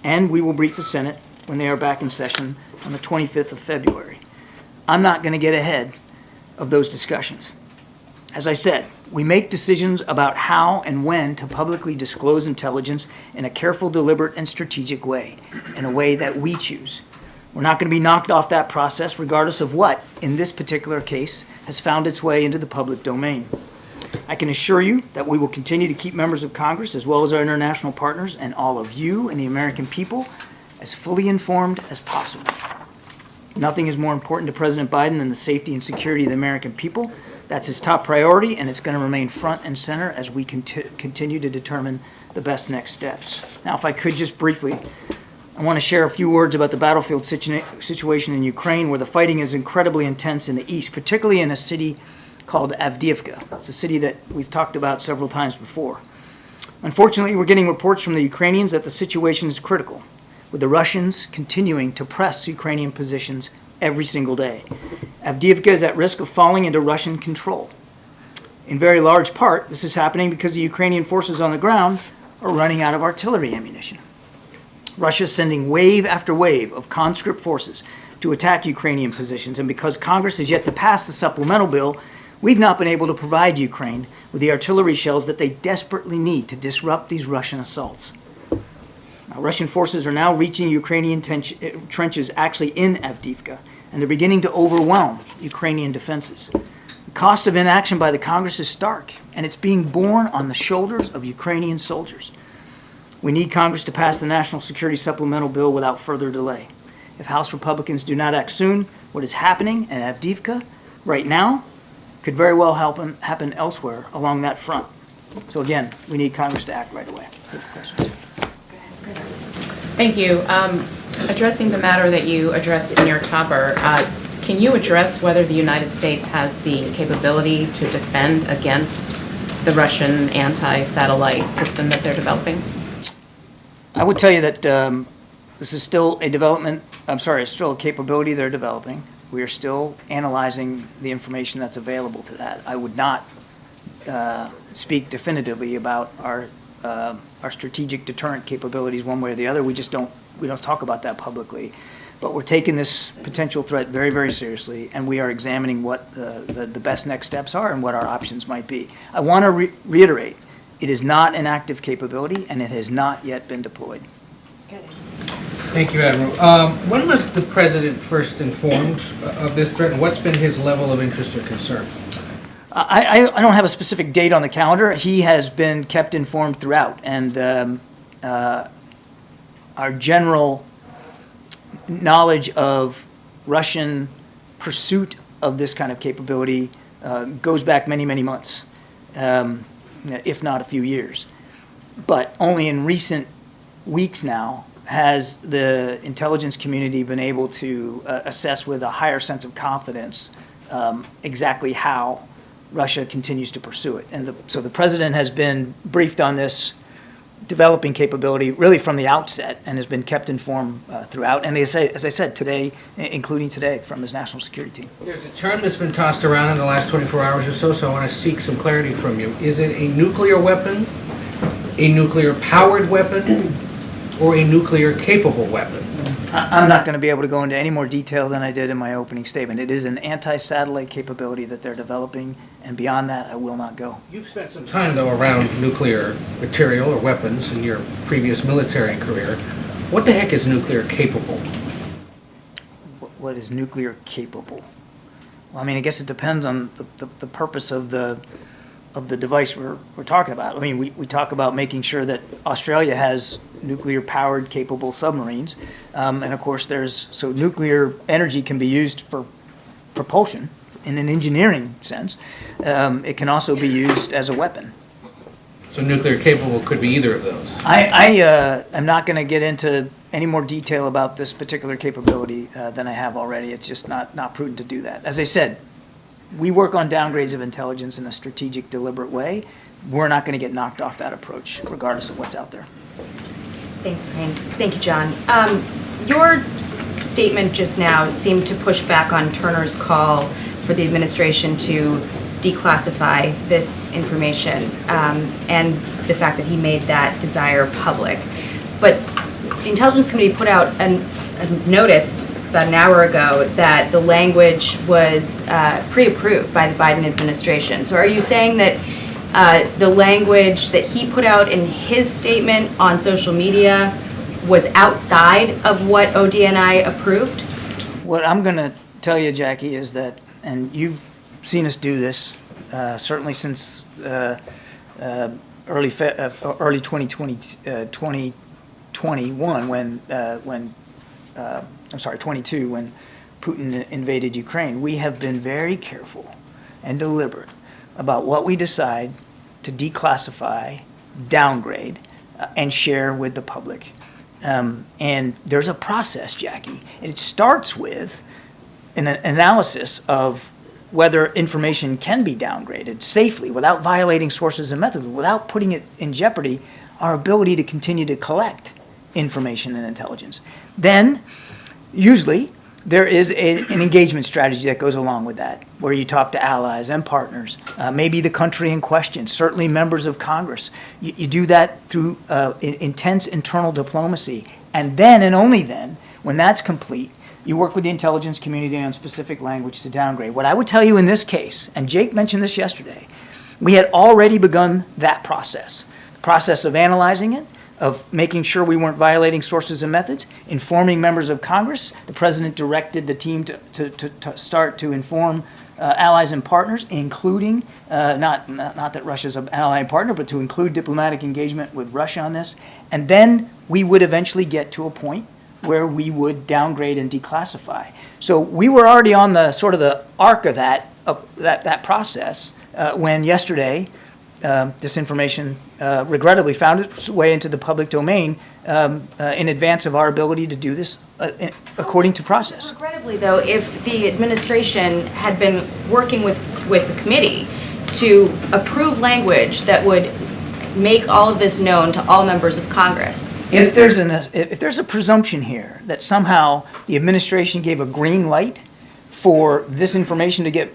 Speaker 14: And we will brief the Senate when they are back in session on the 25th of February. I'm not going to get ahead of those discussions. As I said, we make decisions about how and when to publicly disclose intelligence in a careful, deliberate, and strategic way, in a way that we choose. We're not going to be knocked off that process regardless of what, in this particular case, has found its way into the public domain. I can assure you that we will continue to keep members of Congress, as well as our international partners, and all of you and the American people, as fully informed as possible. Nothing is more important to President Biden than the safety and security of the American people. That's his top priority, and it's going to remain front and center as we continue to determine the best next steps. Now, if I could just briefly, I want to share a few words about the battlefield situation in Ukraine, where the fighting is incredibly intense in the east, particularly in a city called Avdiivka. It's a city that we've talked about several times before. Unfortunately, we're getting reports from the Ukrainians that the situation is critical, with the Russians continuing to press Ukrainian positions every single day. Avdiivka is at risk of falling into Russian control. In very large part, this is happening because the Ukrainian forces on the ground are running out of artillery ammunition. Russia is sending wave after wave of conscript forces to attack Ukrainian positions, and because Congress has yet to pass the supplemental bill, we've not been able to provide Ukraine with the artillery shells that they desperately need to disrupt these Russian assaults. Now, Russian forces are now reaching Ukrainian trenches actually in Avdiivka, and they're beginning to overwhelm Ukrainian defenses. The cost of inaction by the Congress is stark, and it's being borne on the shoulders of Ukrainian soldiers. We need Congress to pass the National Security Supplemental Bill without further delay. If House Republicans do not act soon, what is happening in Avdiivka right now could very well happen elsewhere along that front. So again, we need Congress to act right away. Good questions.
Speaker 15: Thank you. Addressing the matter that you addressed in your topper, can you address whether the United States has the capability to defend against the Russian anti-satellite system that they're developing?
Speaker 14: I would tell you that this is still a development, it's still a capability they're developing. We are still analyzing the information that's available to that. I would not speak definitively about our strategic deterrent capabilities one way or the other. We don't talk about that publicly. But we're taking this potential threat very, very seriously, and we are examining what the best next steps are and what our options might be. I want to reiterate, it is not an active capability, and it has not yet been deployed.
Speaker 16: Thank you, Admiral. When was the President first informed of this threat, and what's been his level of interest or concern?
Speaker 14: I don't have a specific date on the calendar. He has been kept informed throughout, and our general knowledge of Russian pursuit of this kind of capability goes back many, many months, if not a few years. But only in recent weeks now has the intelligence community been able to assess with a higher sense of confidence exactly how Russia continues to pursue it. And so the President has been briefed on this developing capability really from the outset and has been kept informed throughout. And as I said, today, including today, from his national security team.
Speaker 16: There's a term that's been tossed around in the last 24 hours or so, so I want to seek some clarity from you. Is it a nuclear weapon, a nuclear-powered weapon, or a nuclear-capable weapon?
Speaker 14: I'm not going to be able to go into any more detail than I did in my opening statement. It is an anti-satellite capability that they're developing, and beyond that, I will not go.
Speaker 16: You've spent some time, though, around nuclear material or weapons in your previous military career. What the heck is nuclear capable?
Speaker 14: What is nuclear capable? Well, I mean, I guess it depends on the purpose of the device we're talking about. I mean, we talk about making sure that Australia has nuclear-powered capable submarines, and of course so nuclear energy can be used for propulsion in an engineering sense. It can also be used as a weapon.
Speaker 16: So nuclear capable could be either of those?
Speaker 14: I am not going to get into any more detail about this particular capability than I have already. It's just not prudent to do that. As I said, we work on downgrades of intelligence in a strategic, deliberate way. We're not going to get knocked off that approach, regardless of what's out there.
Speaker 4: Thanks, Karine. Thank you, John. Your statement just now seemed to push back on Turner's call for the administration to declassify this information and the fact that he made that desire public. But the Intelligence Committee put out a notice about an hour ago that the language was pre-approved by the Biden administration. So are you saying that the language that he put out in his statement on social media was outside of what ODNI approved?
Speaker 14: What I'm going to tell you, Jackie, is that, and you've seen us do this certainly since early 2021 when 22 when Putin invaded Ukraine. We have been very careful and deliberate about what we decide to declassify, downgrade, and share with the public. And there's a process, Jackie. It starts with an analysis of whether information can be downgraded safely without violating sources and methods, without putting it in jeopardy our ability to continue to collect information and intelligence. Then, usually, there is an engagement strategy that goes along with that, where you talk to allies and partners, maybe the country in question, certainly members of Congress. You do that through intense internal diplomacy. And then, and only then, when that's complete, you work with the intelligence community on specific language to downgrade. What I would tell you in this case, and Jake mentioned this yesterday, we had already begun that process. The process of analyzing it, of making sure we weren't violating sources and methods, informing members of Congress. The president directed the team to start to inform allies and partners, including, not that Russia's an ally and partner, but to include diplomatic engagement with Russia on this. And then we would eventually get to a point where we would downgrade and declassify. So we were already on the sort of the arc of that process when yesterday this information regrettably found its way into the public domain in advance of our ability to do this according to process.
Speaker 4: Regrettably, though, if the administration had been working with the committee to approve language that would make all of this known to all members of Congress.
Speaker 14: If there's a presumption here that somehow the administration gave a green light for this information to get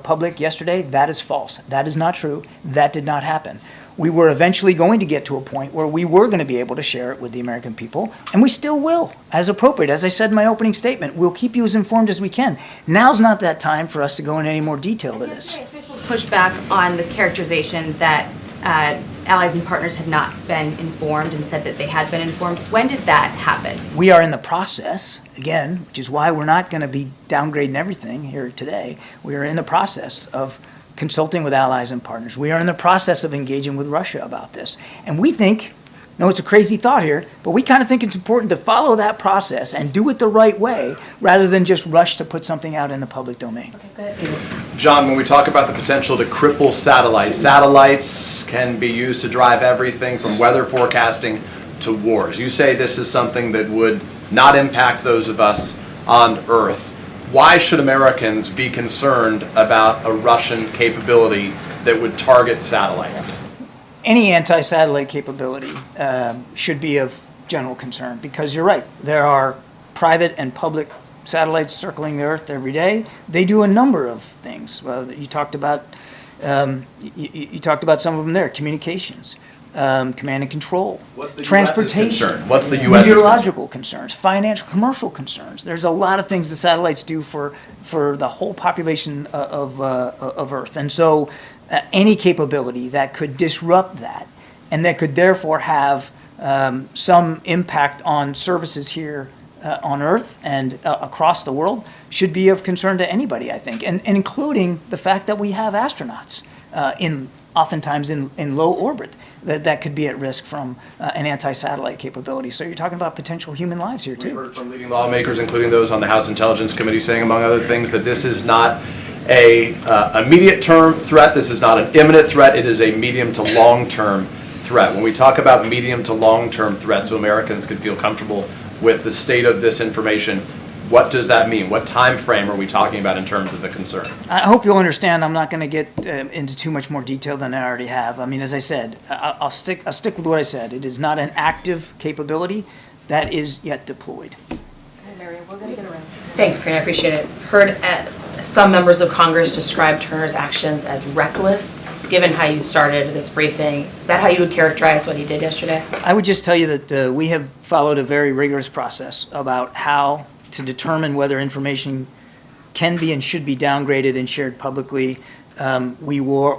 Speaker 14: public yesterday, that is false. That is not true. That did not happen. We were eventually going to get to a point where we were going to be able to share it with the American people, and we still will, as appropriate. As I said in my opening statement, we'll keep you as informed as we can. Now's not that time for us to go into any more detail to this.
Speaker 4: Yesterday, officials pushed back on the characterization that allies and partners had not been informed and said that they had been informed. When did that happen?
Speaker 14: We are in the process, again, which is why we're not going to be downgrading everything here today. We are in the process of consulting with allies and partners. We are in the process of engaging with Russia about this. And we think, no, it's a crazy thought here, but we kind of think it's important to follow that process and do it the right way rather than just rush to put something out in the public domain.
Speaker 4: Okay, good.
Speaker 17: John, when we talk about the potential to cripple satellites can be used to drive everything from weather forecasting to wars. You say this is something that would not impact those of us on Earth. Why should Americans be concerned about a Russian capability that would target satellites?
Speaker 14: Any anti-satellite capability should be of general concern because you're right. There are private and public satellites circling the Earth every day. They do a number of things. Well, you talked about you talked about some of them there. Communications, command and control,
Speaker 17: What's the
Speaker 14: transportation.
Speaker 17: US's concern? What's the US's
Speaker 14: meteorological concerns, financial, commercial concerns. There's a lot of things the satellites do for the whole population of Earth, and so any capability that could disrupt that, and that could therefore have some impact on services here on Earth and across the world should be of concern to anybody, I think, and including the fact that we have astronauts oftentimes in low orbit that could be at risk from an anti-satellite capability. So you're talking about potential human lives here, too.
Speaker 17: We heard from leading lawmakers, including those on the House Intelligence Committee, saying, among other things, that this is not a immediate term threat. This is not an imminent threat. It is a medium to long-term threat. When we talk about medium to long-term threats, so Americans can feel comfortable with the state of this information, what does that mean? What time frame are we talking about in terms of the concern?
Speaker 14: I hope you'll understand I'm not going to get into too much more detail than I already have. I mean, as I said, I'll stick with what I said. It is not an active capability that is yet deployed.
Speaker 4: Marion, we're going to get around.
Speaker 15: Thanks, Karine. I appreciate it. Heard some members of Congress describe Turner's actions as reckless. Given how you started this briefing, is that how you would characterize what he did yesterday?
Speaker 14: I would just tell you that we have followed a very rigorous process about how to determine whether information can be and should be downgraded and shared publicly. We were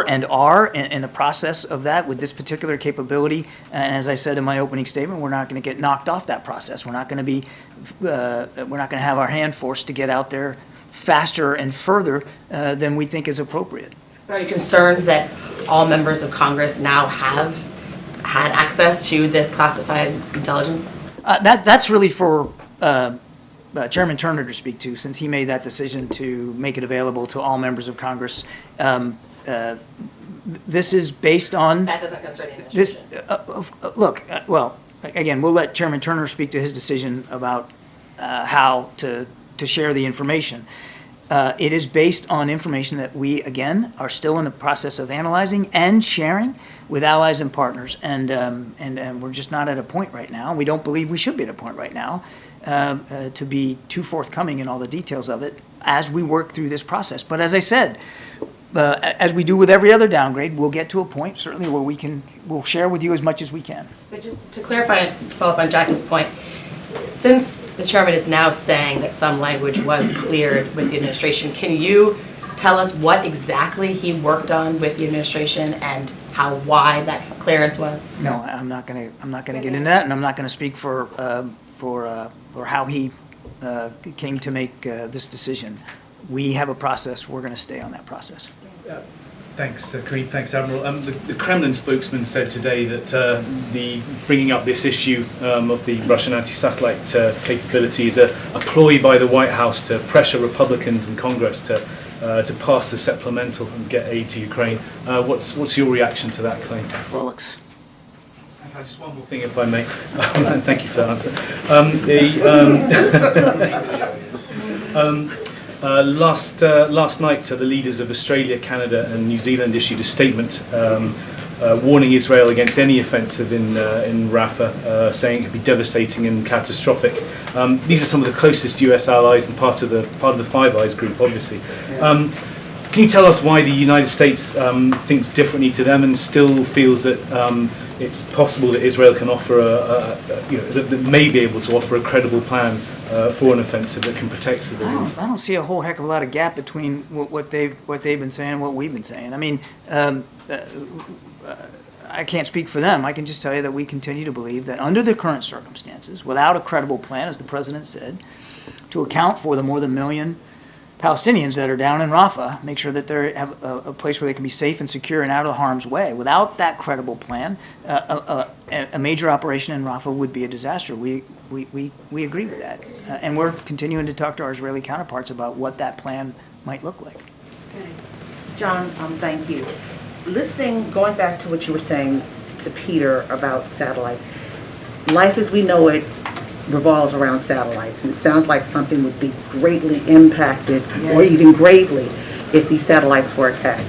Speaker 14: and are in the process of that with this particular capability. And as I said in my opening statement, we're not going to get knocked off that process. We're not going to have our hand forced to get out there faster and further than we think is appropriate.
Speaker 18: Are you concerned that all members of Congress now have had access to this classified intelligence?
Speaker 14: That's really for Chairman Turner to speak to, since he made that decision to make it available to all members of Congress. This is based on...
Speaker 18: That doesn't concern the administration.
Speaker 14: Look, well, again, we'll let Chairman Turner speak to his decision about how to share the information. It is based on information that we, again, are still in the process of analyzing and sharing with allies and partners, and we're just not at a point right now. We don't believe we should be at a point right now to be too forthcoming in all the details of it as we work through this process. But as I said, as we do with every other downgrade, we'll get to a point certainly where we'll share with you as much as we can.
Speaker 18: But just to clarify and follow up on Jackie's point, since the chairman is now saying that some language was cleared with the administration, can you tell us what exactly he worked on with the administration and why that clearance was?
Speaker 14: No, I'm not going to get into that, and I'm not going to speak for how he came to make this decision. We have a process. We're going to stay on that process.
Speaker 19: Thanks, Karine. Thanks, Admiral. The Kremlin spokesman said today that the bringing up this issue of the Russian anti-satellite capability is a ploy by the White House to pressure Republicans in Congress to pass the supplemental and get aid to Ukraine. What's your reaction to that claim?
Speaker 14: Bollocks.
Speaker 19: Just one more thing, if I may. Thank you for that answer. Last night, the leaders of Australia, Canada, and New Zealand issued a statement warning Israel against any offensive in Rafah, saying it could be devastating and catastrophic. These are some of the closest U.S. allies and part of the Five Eyes group, obviously. Can you tell us why the United States thinks differently to them and still feels that it's possible that Israel can offer that may be able to offer a credible plan for an offensive that can protect civilians?
Speaker 14: I don't see a whole heck of a lot of gap between what they've been saying and what we've been saying. I mean, I can't speak for them. I can just tell you that we continue to believe that under the current circumstances, without a credible plan, as the president said, to account for the more than 1 million Palestinians that are down in Rafah, make sure that they have a place where they can be safe and secure and out of harm's way. Without that credible plan, a major operation in Rafah would be a disaster. We agree with that. And we're continuing to talk to our Israeli counterparts about what that plan might look like.
Speaker 20: Okay. John, thank you. Going back to what you were saying to Peter about satellites, life as we know it revolves around satellites, and it sounds like something would be greatly impacted or even gravely if these satellites were attacked.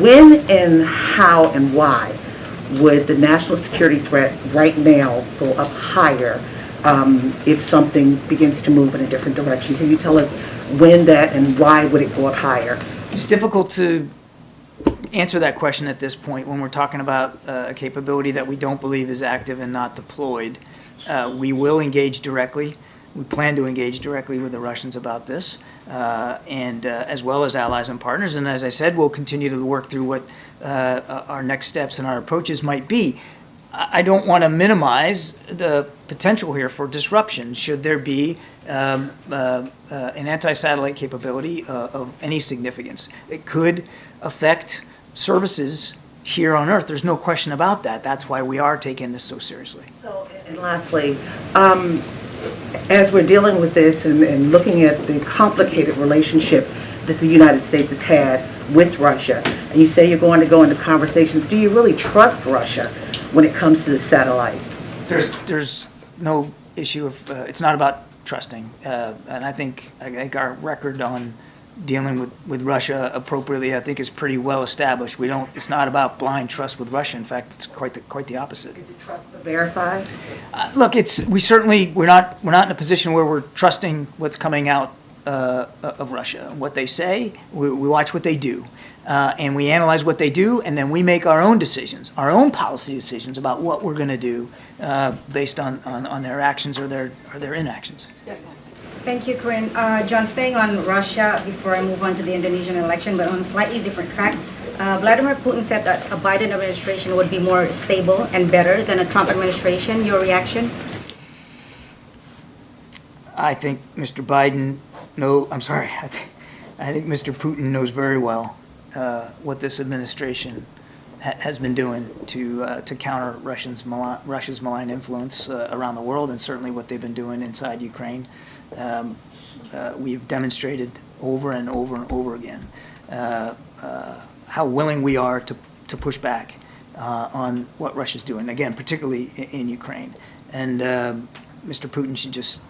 Speaker 20: When and how and why would the national security threat right now go up higher if something begins to move in a different direction? Can you tell us when that and why would it go up higher?
Speaker 14: It's difficult to answer that question at this point when we're talking about a capability that we don't believe is active and not deployed. We will engage directly. We plan to engage directly with the Russians about this, and as well as allies and partners. And as I said, we'll continue to work through what our next steps and our approaches might be. I don't want to minimize the potential here for disruption should there be an anti-satellite capability of any significance. It could affect services here on Earth. There's no question about that. That's why we are taking this so seriously.
Speaker 20: And lastly, as we're dealing with this and looking at the complicated relationship that the United States has had with Russia, and you say you're going to go into conversations, do you really trust Russia when it comes to the satellite?
Speaker 14: There's no issue of, it's not about trusting. And I think our record on dealing with Russia appropriately, I think, is pretty well established. It's not about blind trust with Russia. In fact, it's quite the opposite.
Speaker 20: Is it trust but verify?
Speaker 14: Look, we're not in a position where we're trusting what's coming out of Russia. What they say, we watch what they do, and we analyze what they do, and then we make our own decisions, our own policy decisions about what we're going to do based on their actions or their inactions.
Speaker 21: Thank you, Karine. John, staying on Russia before I move on to the Indonesian election, but on a slightly different track, Vladimir Putin said that a Biden administration would be more stable and better than a Trump administration. Your reaction?
Speaker 14: I think Mr. Biden, no, I'm sorry, I think Mr. Putin knows very well what this administration has been doing to counter Russia's malign influence around the world, and certainly what they've been doing inside Ukraine. We've demonstrated over and over and over again how willing we are to push back on what Russia's doing, again, particularly in Ukraine. And Mr. Putin should just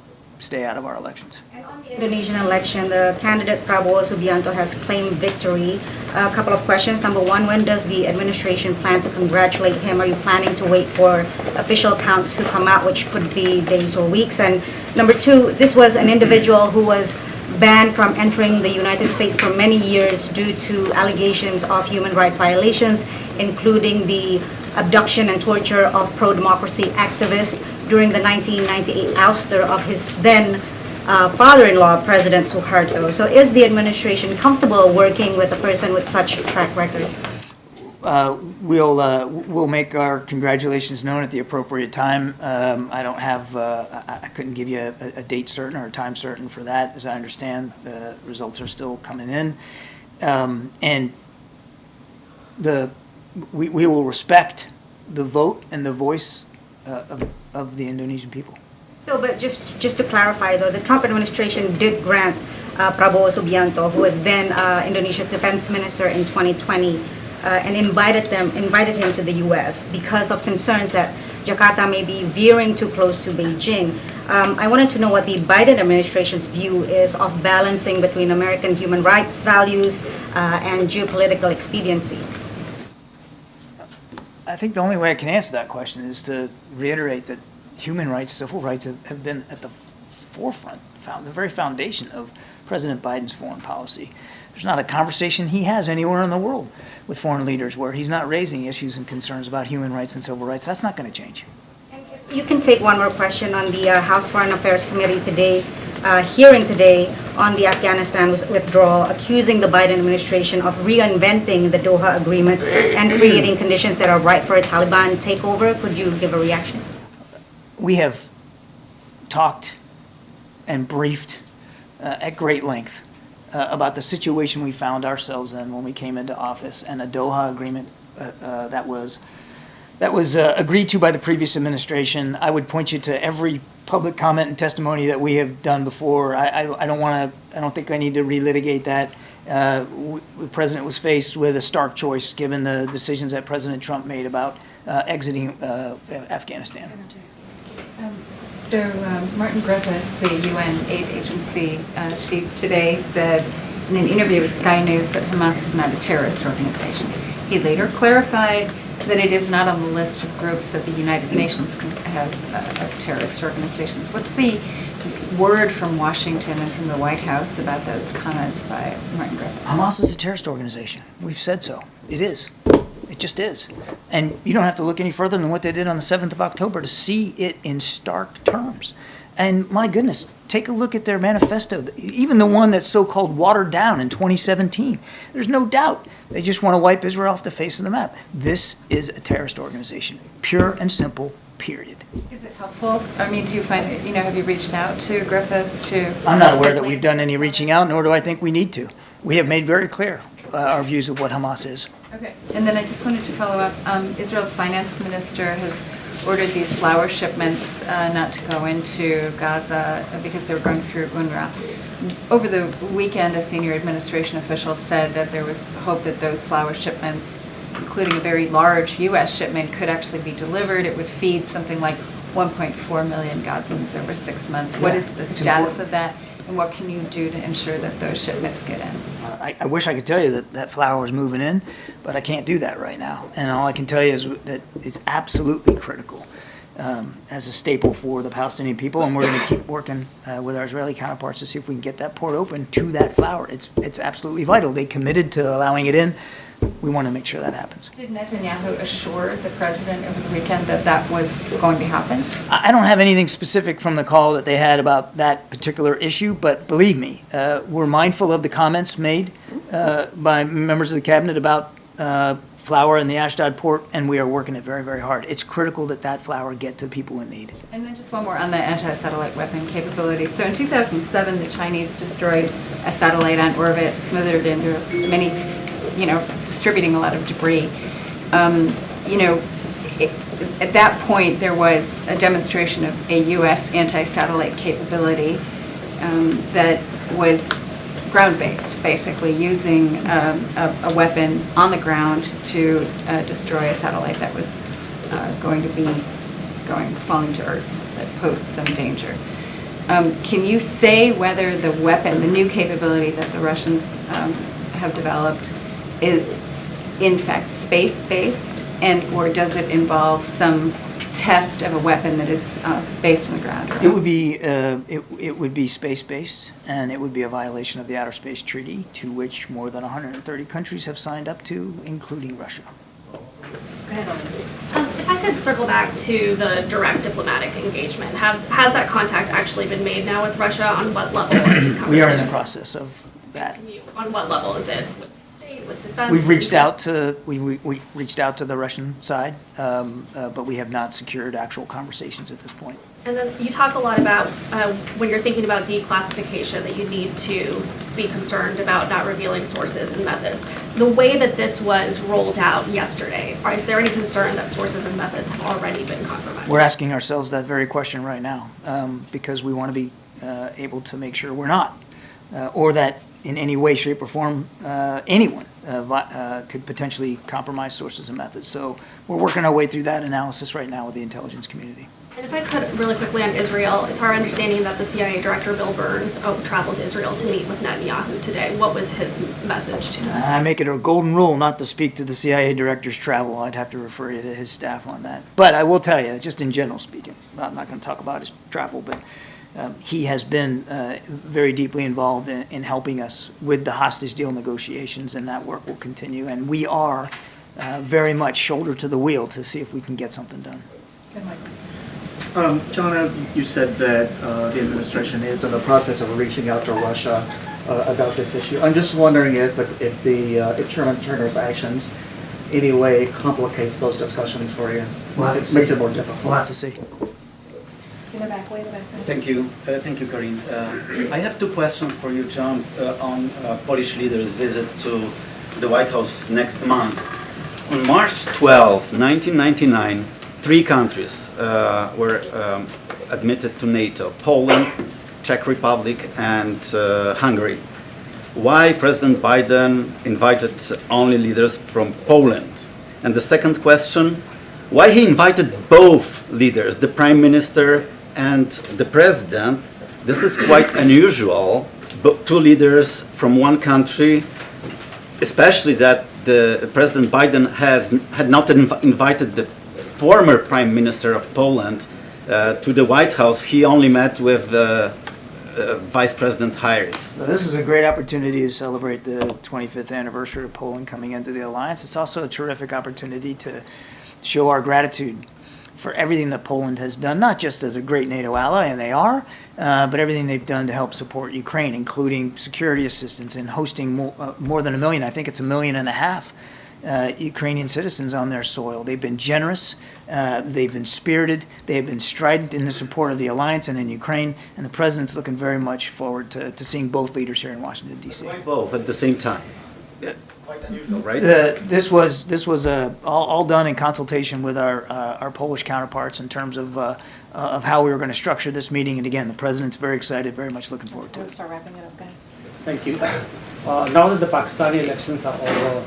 Speaker 14: stay out of our elections.
Speaker 21: Indonesian election, the candidate Prabowo Subianto has claimed victory. A couple of questions. Number one, when does the administration plan to congratulate him? Are you planning to wait for official counts to come out, which could be days or weeks? And number two, this was an individual who was banned from entering the United States for many years due to allegations of human rights violations, including the abduction and torture of pro-democracy activists during the 1998 ouster of his then father-in-law, President Suharto. So is the administration comfortable working with a person with such a track record?
Speaker 14: We'll make our congratulations known at the appropriate time. I don't have, I couldn't give you a date certain or a time certain for that. As I understand, the results are still coming in. And we will respect the vote and the voice of the Indonesian people.
Speaker 21: So, but just to clarify, though, the Trump administration did grant Prabowo Subianto, who was then Indonesia's defense minister in 2020, and invited him to the U.S. because of concerns that Jakarta may be veering too close to Beijing. I wanted to know what the Biden administration's view is of balancing between American human rights values and geopolitical expediency.
Speaker 14: I think the only way I can answer that question is to reiterate that human rights, civil rights have been at the forefront, the very foundation of President Biden's foreign policy. There's not a conversation he has anywhere in the world with foreign leaders where he's not raising issues and concerns about human rights and civil rights. That's not going to change.
Speaker 21: You can take one more question on the House Foreign Affairs Committee today, hearing today on the Afghanistan withdrawal, accusing the Biden administration of reinventing the Doha Agreement and creating conditions that are ripe for a Taliban takeover. Could you give a reaction?
Speaker 14: We have talked and briefed at great length about the situation we found ourselves in when we came into office, and a Doha agreement that was agreed to by the previous administration. I would point you to every public comment and testimony that we have done before. I don't think I need to relitigate that. The president was faced with a stark choice given the decisions that President Trump made about exiting Afghanistan.
Speaker 6: Martin Griffiths, the UN aid agency chief, today said in an interview with Sky News that Hamas is not a terrorist organization. He later clarified that it is not on the list of groups that the United Nations has of terrorist organizations. What's the word from Washington and from the White House about those comments by Martin Griffiths?
Speaker 14: Hamas is a terrorist organization. We've said so. It is. It just is. And you don't have to look any further than what they did on the 7th of October to see it in stark terms. And my goodness, take a look at their manifesto, even the one that's so-called watered down in 2017. There's no doubt they just want to wipe Israel off the face of the map. This is a terrorist organization, pure and simple, period.
Speaker 6: Is it helpful? I mean, do you find, have you reached out to Griffiths to...
Speaker 14: I'm not aware that we've done any reaching out, nor do I think we need to. We have made very clear our views of what Hamas is.
Speaker 6: Okay. And then I just wanted to follow up. Israel's finance minister has ordered these flour shipments not to go into Gaza because they were going through UNRWA. Over the weekend, a senior administration official said that there was hope that those flour shipments, including a very large U.S. shipment, could actually be delivered. It would feed something like 1.4 million Gazans over 6 months. What is the status of that? And what can you do to ensure that those shipments get in?
Speaker 14: I wish I could tell you that flour is moving in, but I can't do that right now. And all I can tell you is that it's absolutely critical as a staple for the Palestinian people, and we're going to keep working with our Israeli counterparts to see if we can get that port open to that flour. It's absolutely vital. They committed to allowing it in. We want to make sure that happens.
Speaker 6: Did Netanyahu assure the president over the weekend that that was going to happen?
Speaker 14: I don't have anything specific from the call that they had about that particular issue, but believe me, we're mindful of the comments made by members of the cabinet about flour in the Ashdod port, and we are working it very, very hard. It's critical that that flour get to people in need.
Speaker 6: And then just one more on the anti-satellite weapon capability. So in 2007, the Chinese destroyed a satellite on orbit, smothered into many, distributing a lot of debris. At that point, there was a demonstration of a U.S. anti-satellite capability that was ground-based, basically using a weapon on the ground to destroy a satellite that was falling to Earth, that posed some danger. Can you say whether the weapon, the new capability that the Russians have developed, is in fact space-based, or does it involve some test of a weapon that is based on the ground?
Speaker 14: It would be space-based, and it would be a violation of the Outer Space Treaty, to which more than 130 countries have signed up to, including Russia.
Speaker 11: If I could circle back to the direct diplomatic engagement, has that contact actually been made now with Russia? On what level are these conversations?
Speaker 14: We are in the process of that.
Speaker 11: On what level is it? With state, with defense?
Speaker 14: We've reached out to we reached out to the Russian side, but we have not secured actual conversations at this point.
Speaker 11: And then you talk a lot about when you're thinking about declassification that you need to be concerned about not revealing sources and methods. The way that this was rolled out yesterday, is there any concern that sources and methods have already been compromised?
Speaker 14: We're asking ourselves that very question right now because we want to be able to make sure we're not, or that in any way, shape, or form anyone could potentially compromise sources and methods. So we're working our way through that analysis right now with the intelligence community.
Speaker 11: And if I could, really quickly on Israel, it's our understanding that the CIA Director Bill Burns traveled to Israel to meet with Netanyahu today. What was his message to him?
Speaker 14: I make it a golden rule not to speak to the CIA Director's travel. I'd have to refer you to his staff on that. But I will tell you, just in general speaking, I'm not going to talk about his travel, but he has been very deeply involved in helping us with the hostage deal negotiations, and that work will continue. And we are very much shoulder to the wheel to see if we can get something done.
Speaker 6: Good, Michael.
Speaker 22: John, you said that the administration is in the process of reaching out to Russia about this issue. I'm just wondering if Chairman Turner's actions in any way complicates those discussions for you, makes it more difficult.
Speaker 14: We'll have to see.
Speaker 6: In the back, way in the back.
Speaker 23: Thank you, Karine. I have two questions for you, John, on Polish leaders' visit to the White House next month. On March 12, 1999, 3 countries were admitted to NATO: Poland, Czech Republic, and Hungary. Why President Biden invited only leaders from Poland? And the second question, why he invited both leaders, the Prime Minister and the President? This is quite unusual, but 2 leaders from one country, especially that the President Biden had not invited the former Prime Minister of Poland to the White House. He only met with Vice President Harris.
Speaker 14: This is a great opportunity to celebrate the 25th anniversary of Poland coming into the alliance. It's also a terrific opportunity to show our gratitude for everything that Poland has done, not just as a great NATO ally, and they are, but everything they've done to help support Ukraine, including security assistance and hosting more than 1 million, I think it's 1.5 million, Ukrainian citizens on their soil. They've been generous, they've been spirited, they have been strident in the support of the alliance and in Ukraine, and the President's looking very much forward to seeing both leaders here in Washington, D.C.
Speaker 23: Both at the same time. That's quite unusual, right?
Speaker 14: This was all done in consultation with our Polish counterparts in terms of how we were going to structure this meeting. And again, the President's very excited, very much looking forward to it.
Speaker 6: Start wrapping it up, guys.
Speaker 24: Thank you. Now that the Pakistani elections are over,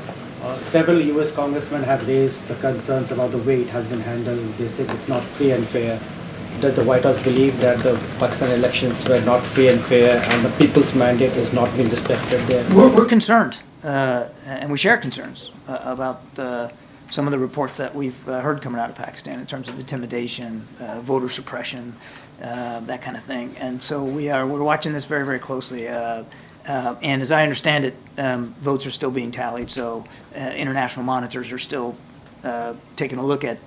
Speaker 24: several U.S. congressmen have raised the concerns about the way it has been handled. They said it's not free and fair. Does the White House believe that the Pakistan elections were not free and fair and the people's mandate is not being respected there?
Speaker 14: We're concerned, and we share concerns about some of the reports that we've heard coming out of Pakistan in terms of intimidation, voter suppression, that kind of thing. And so we're watching this very, very closely. And as I understand it, votes are still being tallied, so international monitors are still taking a look at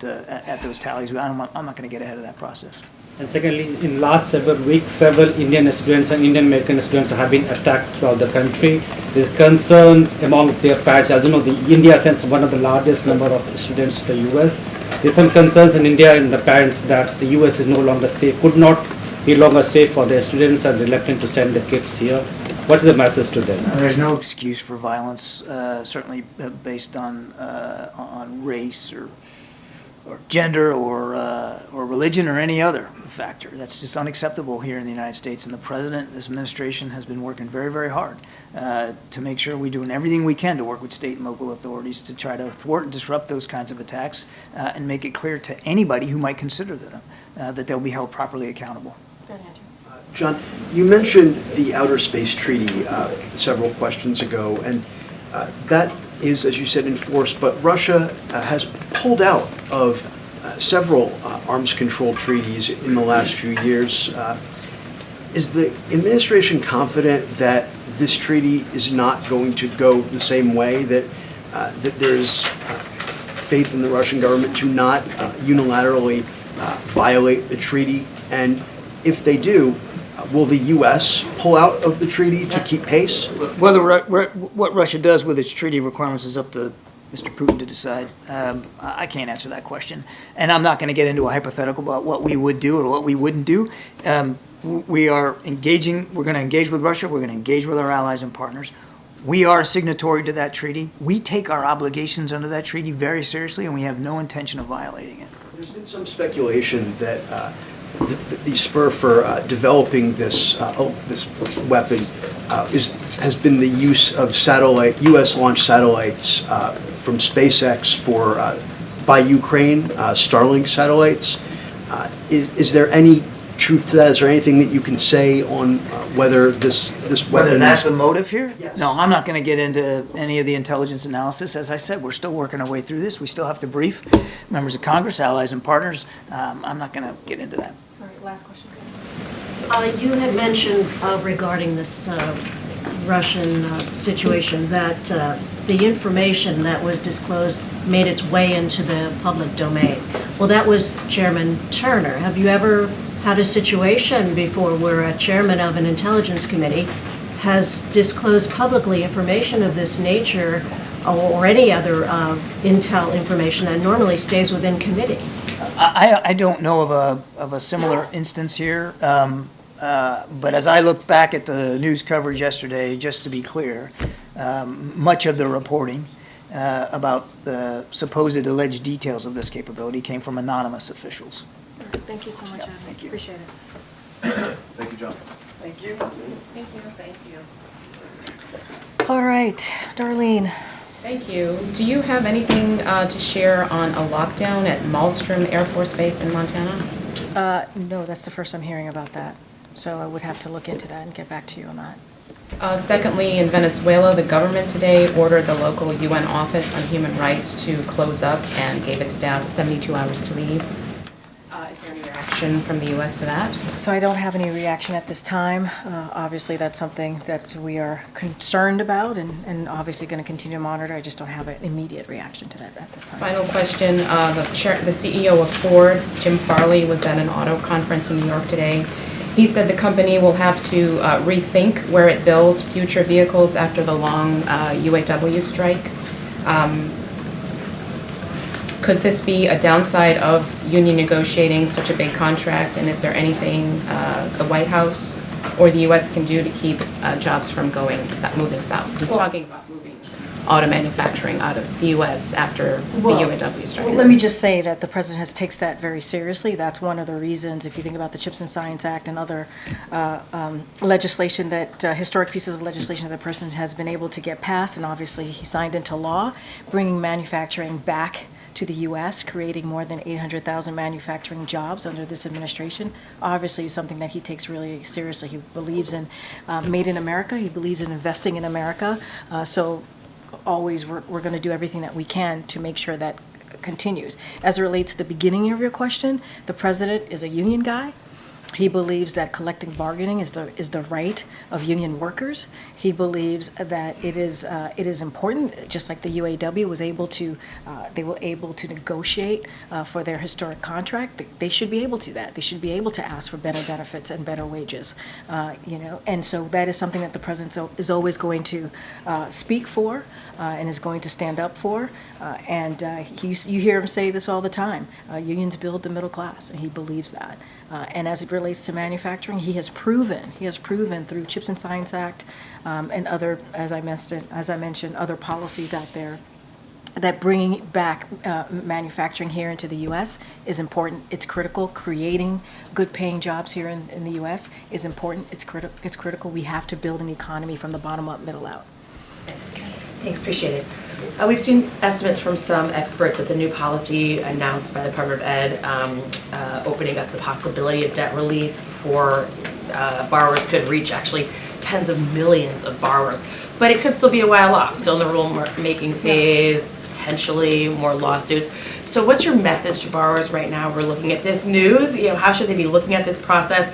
Speaker 14: those tallies. I'm not going to get ahead of that process.
Speaker 24: And secondly, in last several weeks, several Indian students and Indian American students have been attacked throughout the country. There's concern among their parents. As you know, India sends one of the largest number of students to the US. There's some concerns in India and the parents that the US is no longer safe, could not be longer safe for their students and reluctant to send the kids here. What is the message to them?
Speaker 14: There's no excuse for violence, certainly based on race or gender or religion or any other factor. That's just unacceptable here in the United States. And the president, this administration, has been working very, very hard to make sure we're doing everything we can to work with state and local authorities to try to thwart and disrupt those kinds of attacks and make it clear to anybody who might consider them that they'll be held properly accountable.
Speaker 2: John, you mentioned the Outer Space Treaty several questions ago, and that is, as you said, enforced, but Russia has pulled out of several arms control treaties in the last few years. Is the administration confident that this treaty is not going to go the same way, that there's faith in the Russian government to not unilaterally violate the treaty? And if they do, will the U.S. pull out of the treaty to keep pace?
Speaker 14: What Russia does with its treaty requirements is up to Mr. Putin to decide. I can't answer that question. And I'm not going to get into a hypothetical about what we would do or what we wouldn't do. We are engaging, we're going to engage with Russia, we're going to engage with our allies and partners. We are a signatory to that treaty. We take our obligations under that treaty very seriously, and we have no intention of violating it.
Speaker 2: There's been some speculation that the spur for developing this weapon has been the use of U.S. launched satellites from SpaceX by Ukraine, Starlink satellites. Is there any truth to that? Is there anything that you can say on whether this weapon?
Speaker 14: Whether that's the motive here? Yes. No, I'm not going to get into any of the intelligence analysis. As I said, we're still working our way through this. We still have to brief members of Congress, allies, and partners. I'm not going to get into that.
Speaker 13: All right, last question.
Speaker 3: You had mentioned regarding this Russian situation that the information that was disclosed made its way into the public domain. Well, that was Chairman Turner. Have you ever had a situation before where a chairman of an intelligence committee has disclosed publicly information of this nature or any other intel information that normally stays within committee?
Speaker 14: I don't know of a similar instance here, but as I look back at the news coverage yesterday, just to be clear, much of the reporting about the supposed alleged details of this capability came from anonymous officials.
Speaker 13: Thank you so much, Adam.
Speaker 14: Thank you.
Speaker 13: Appreciate it.
Speaker 17: Thank you, John.
Speaker 14: Thank you.
Speaker 10: Thank you. Thank you.
Speaker 13: All right, Darlene.
Speaker 15: Thank you. Do you have anything to share on a lockdown at Malmstrom Air Force Base in Montana?
Speaker 13: No, that's the first I'm hearing about that. So I would have to look into that and get back to you on that.
Speaker 15: Secondly, in Venezuela, the government today ordered the local UN Office on Human Rights to close up and gave its staff 72 hours to leave. Is there any reaction from the U.S. to that?
Speaker 13: So I don't have any reaction at this time. Obviously, that's something that we are concerned about and obviously going to continue to monitor. I just don't have an immediate reaction to that at this time.
Speaker 15: Final question. The CEO of Ford, Jim Farley, was at an auto conference in New York today. He said the company will have to rethink where it builds future vehicles after the long UAW strike. Could this be a downside of union negotiating such a big contract? And is there anything the White House or the U.S. can do to keep jobs from moving south? He's talking about moving auto manufacturing out of the U.S. after the UAW strike.
Speaker 13: Well, let me just say that the president takes that very seriously. That's one of the reasons, if you think about the Chips and Science Act and other legislation that, historic pieces of legislation that the president has been able to get passed, and obviously he signed into law, bringing manufacturing back to the U.S., creating more than 800,000 manufacturing jobs under this administration, obviously is something that he takes really seriously. He believes in Made in America. He believes in investing in America. So always we're going to do everything that we can to make sure that continues. As it relates to the beginning of your question, the president is a union guy. He believes that collective bargaining is the right of union workers. He believes that it is important, just like the UAW was able to, they were able to negotiate for their historic contract. They should be able to that. They should be able to ask for better benefits and better wages, And so that is something that the president is always going to speak for and is going to stand up for. You hear him say this all the time. Unions build the middle class, and he believes that. And as it relates to manufacturing, he has proven through Chips and Science Act and other, as I mentioned, other policies out there, that bringing back manufacturing here into the U.S. is important. It's critical. Creating good-paying jobs here in the U.S. is important. It's critical. We have to build an economy from the bottom up, middle out.
Speaker 18: Thanks, appreciate it. We've seen estimates from some experts that the new policy announced by the Department of Ed opening up the possibility of debt relief for borrowers could reach actually tens of millions of borrowers. But it could still be a while off, still in the rule-making phase, potentially more lawsuits. So what's your message to borrowers right now? We're looking at this news. How should they be looking at this process?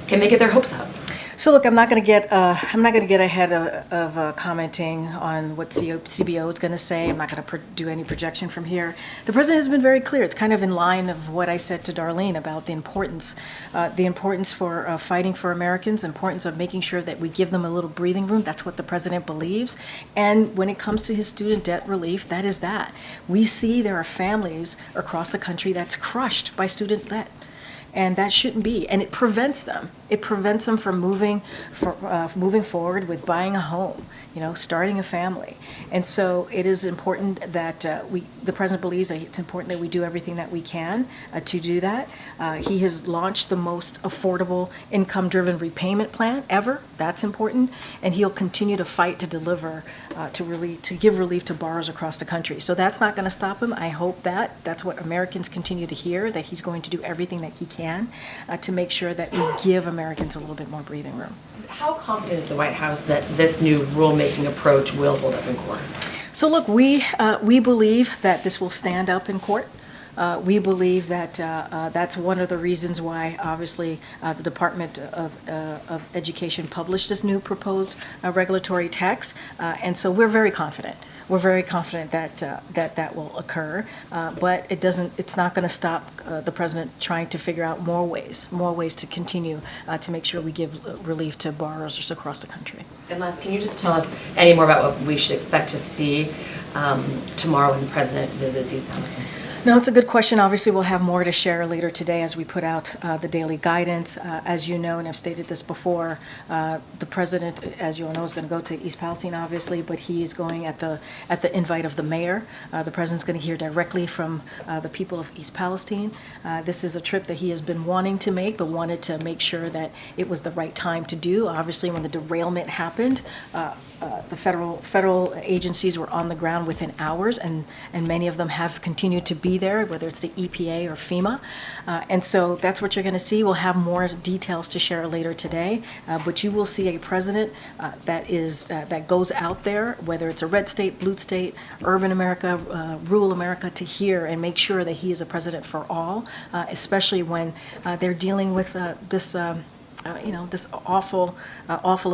Speaker 18: Can they get their hopes up?
Speaker 13: So look, I'm not going to get ahead of commenting on what CBO is going to say. I'm not going to do any projection from here. The president has been very clear. It's kind of in line of what I said to Darlene about the importance for fighting for Americans, the importance of making sure that we give them a little breathing room. That's what the president believes. And when it comes to his student debt relief, that is that. We see there are families across the country that's crushed by student debt. And that shouldn't be, and it prevents them. It prevents them from moving forward with buying a home, starting a family. And so it is important that the president believes that it's important that we do everything that we can to do that. He has launched the most affordable income-driven repayment plan ever. That's important, and he'll continue to fight to deliver, to give relief to borrowers across the country. So that's not going to stop him. I hope that's what Americans continue to hear, that he's going to do everything that he can to make sure that we give Americans a little bit more breathing room.
Speaker 18: How confident is the White House that this new rulemaking approach will hold up in court?
Speaker 13: So look, we believe that this will stand up in court. We believe that that's one of the reasons why, obviously, the Department of Education published this new proposed regulatory text, and so we're very confident. We're very confident that that will occur, but it's not going to stop the president trying to figure out more ways to continue to make sure we give relief to borrowers across the country.
Speaker 18: And last, can you just tell us any more about what we should expect to see tomorrow when the president visits East Palestine?
Speaker 13: No, it's a good question. Obviously, we'll have more to share later today as we put out the daily guidance. As you know, and I've stated this before, the president, as you all know, is going to go to East Palestine, obviously, but he is going at the invite of the mayor. The president's going to hear directly from the people of East Palestine. This is a trip that he has been wanting to make, but wanted to make sure that it was the right time to do. Obviously, when the derailment happened, the federal agencies were on the ground within hours, and many of them have continued to be there, whether it's the EPA or FEMA. And so that's what you're going to see. We'll have more details to share later today, but you will see a president that goes out there, whether it's a red state, blue state, urban America, rural America, to hear and make sure that he is a president for all, especially when they're dealing with this awful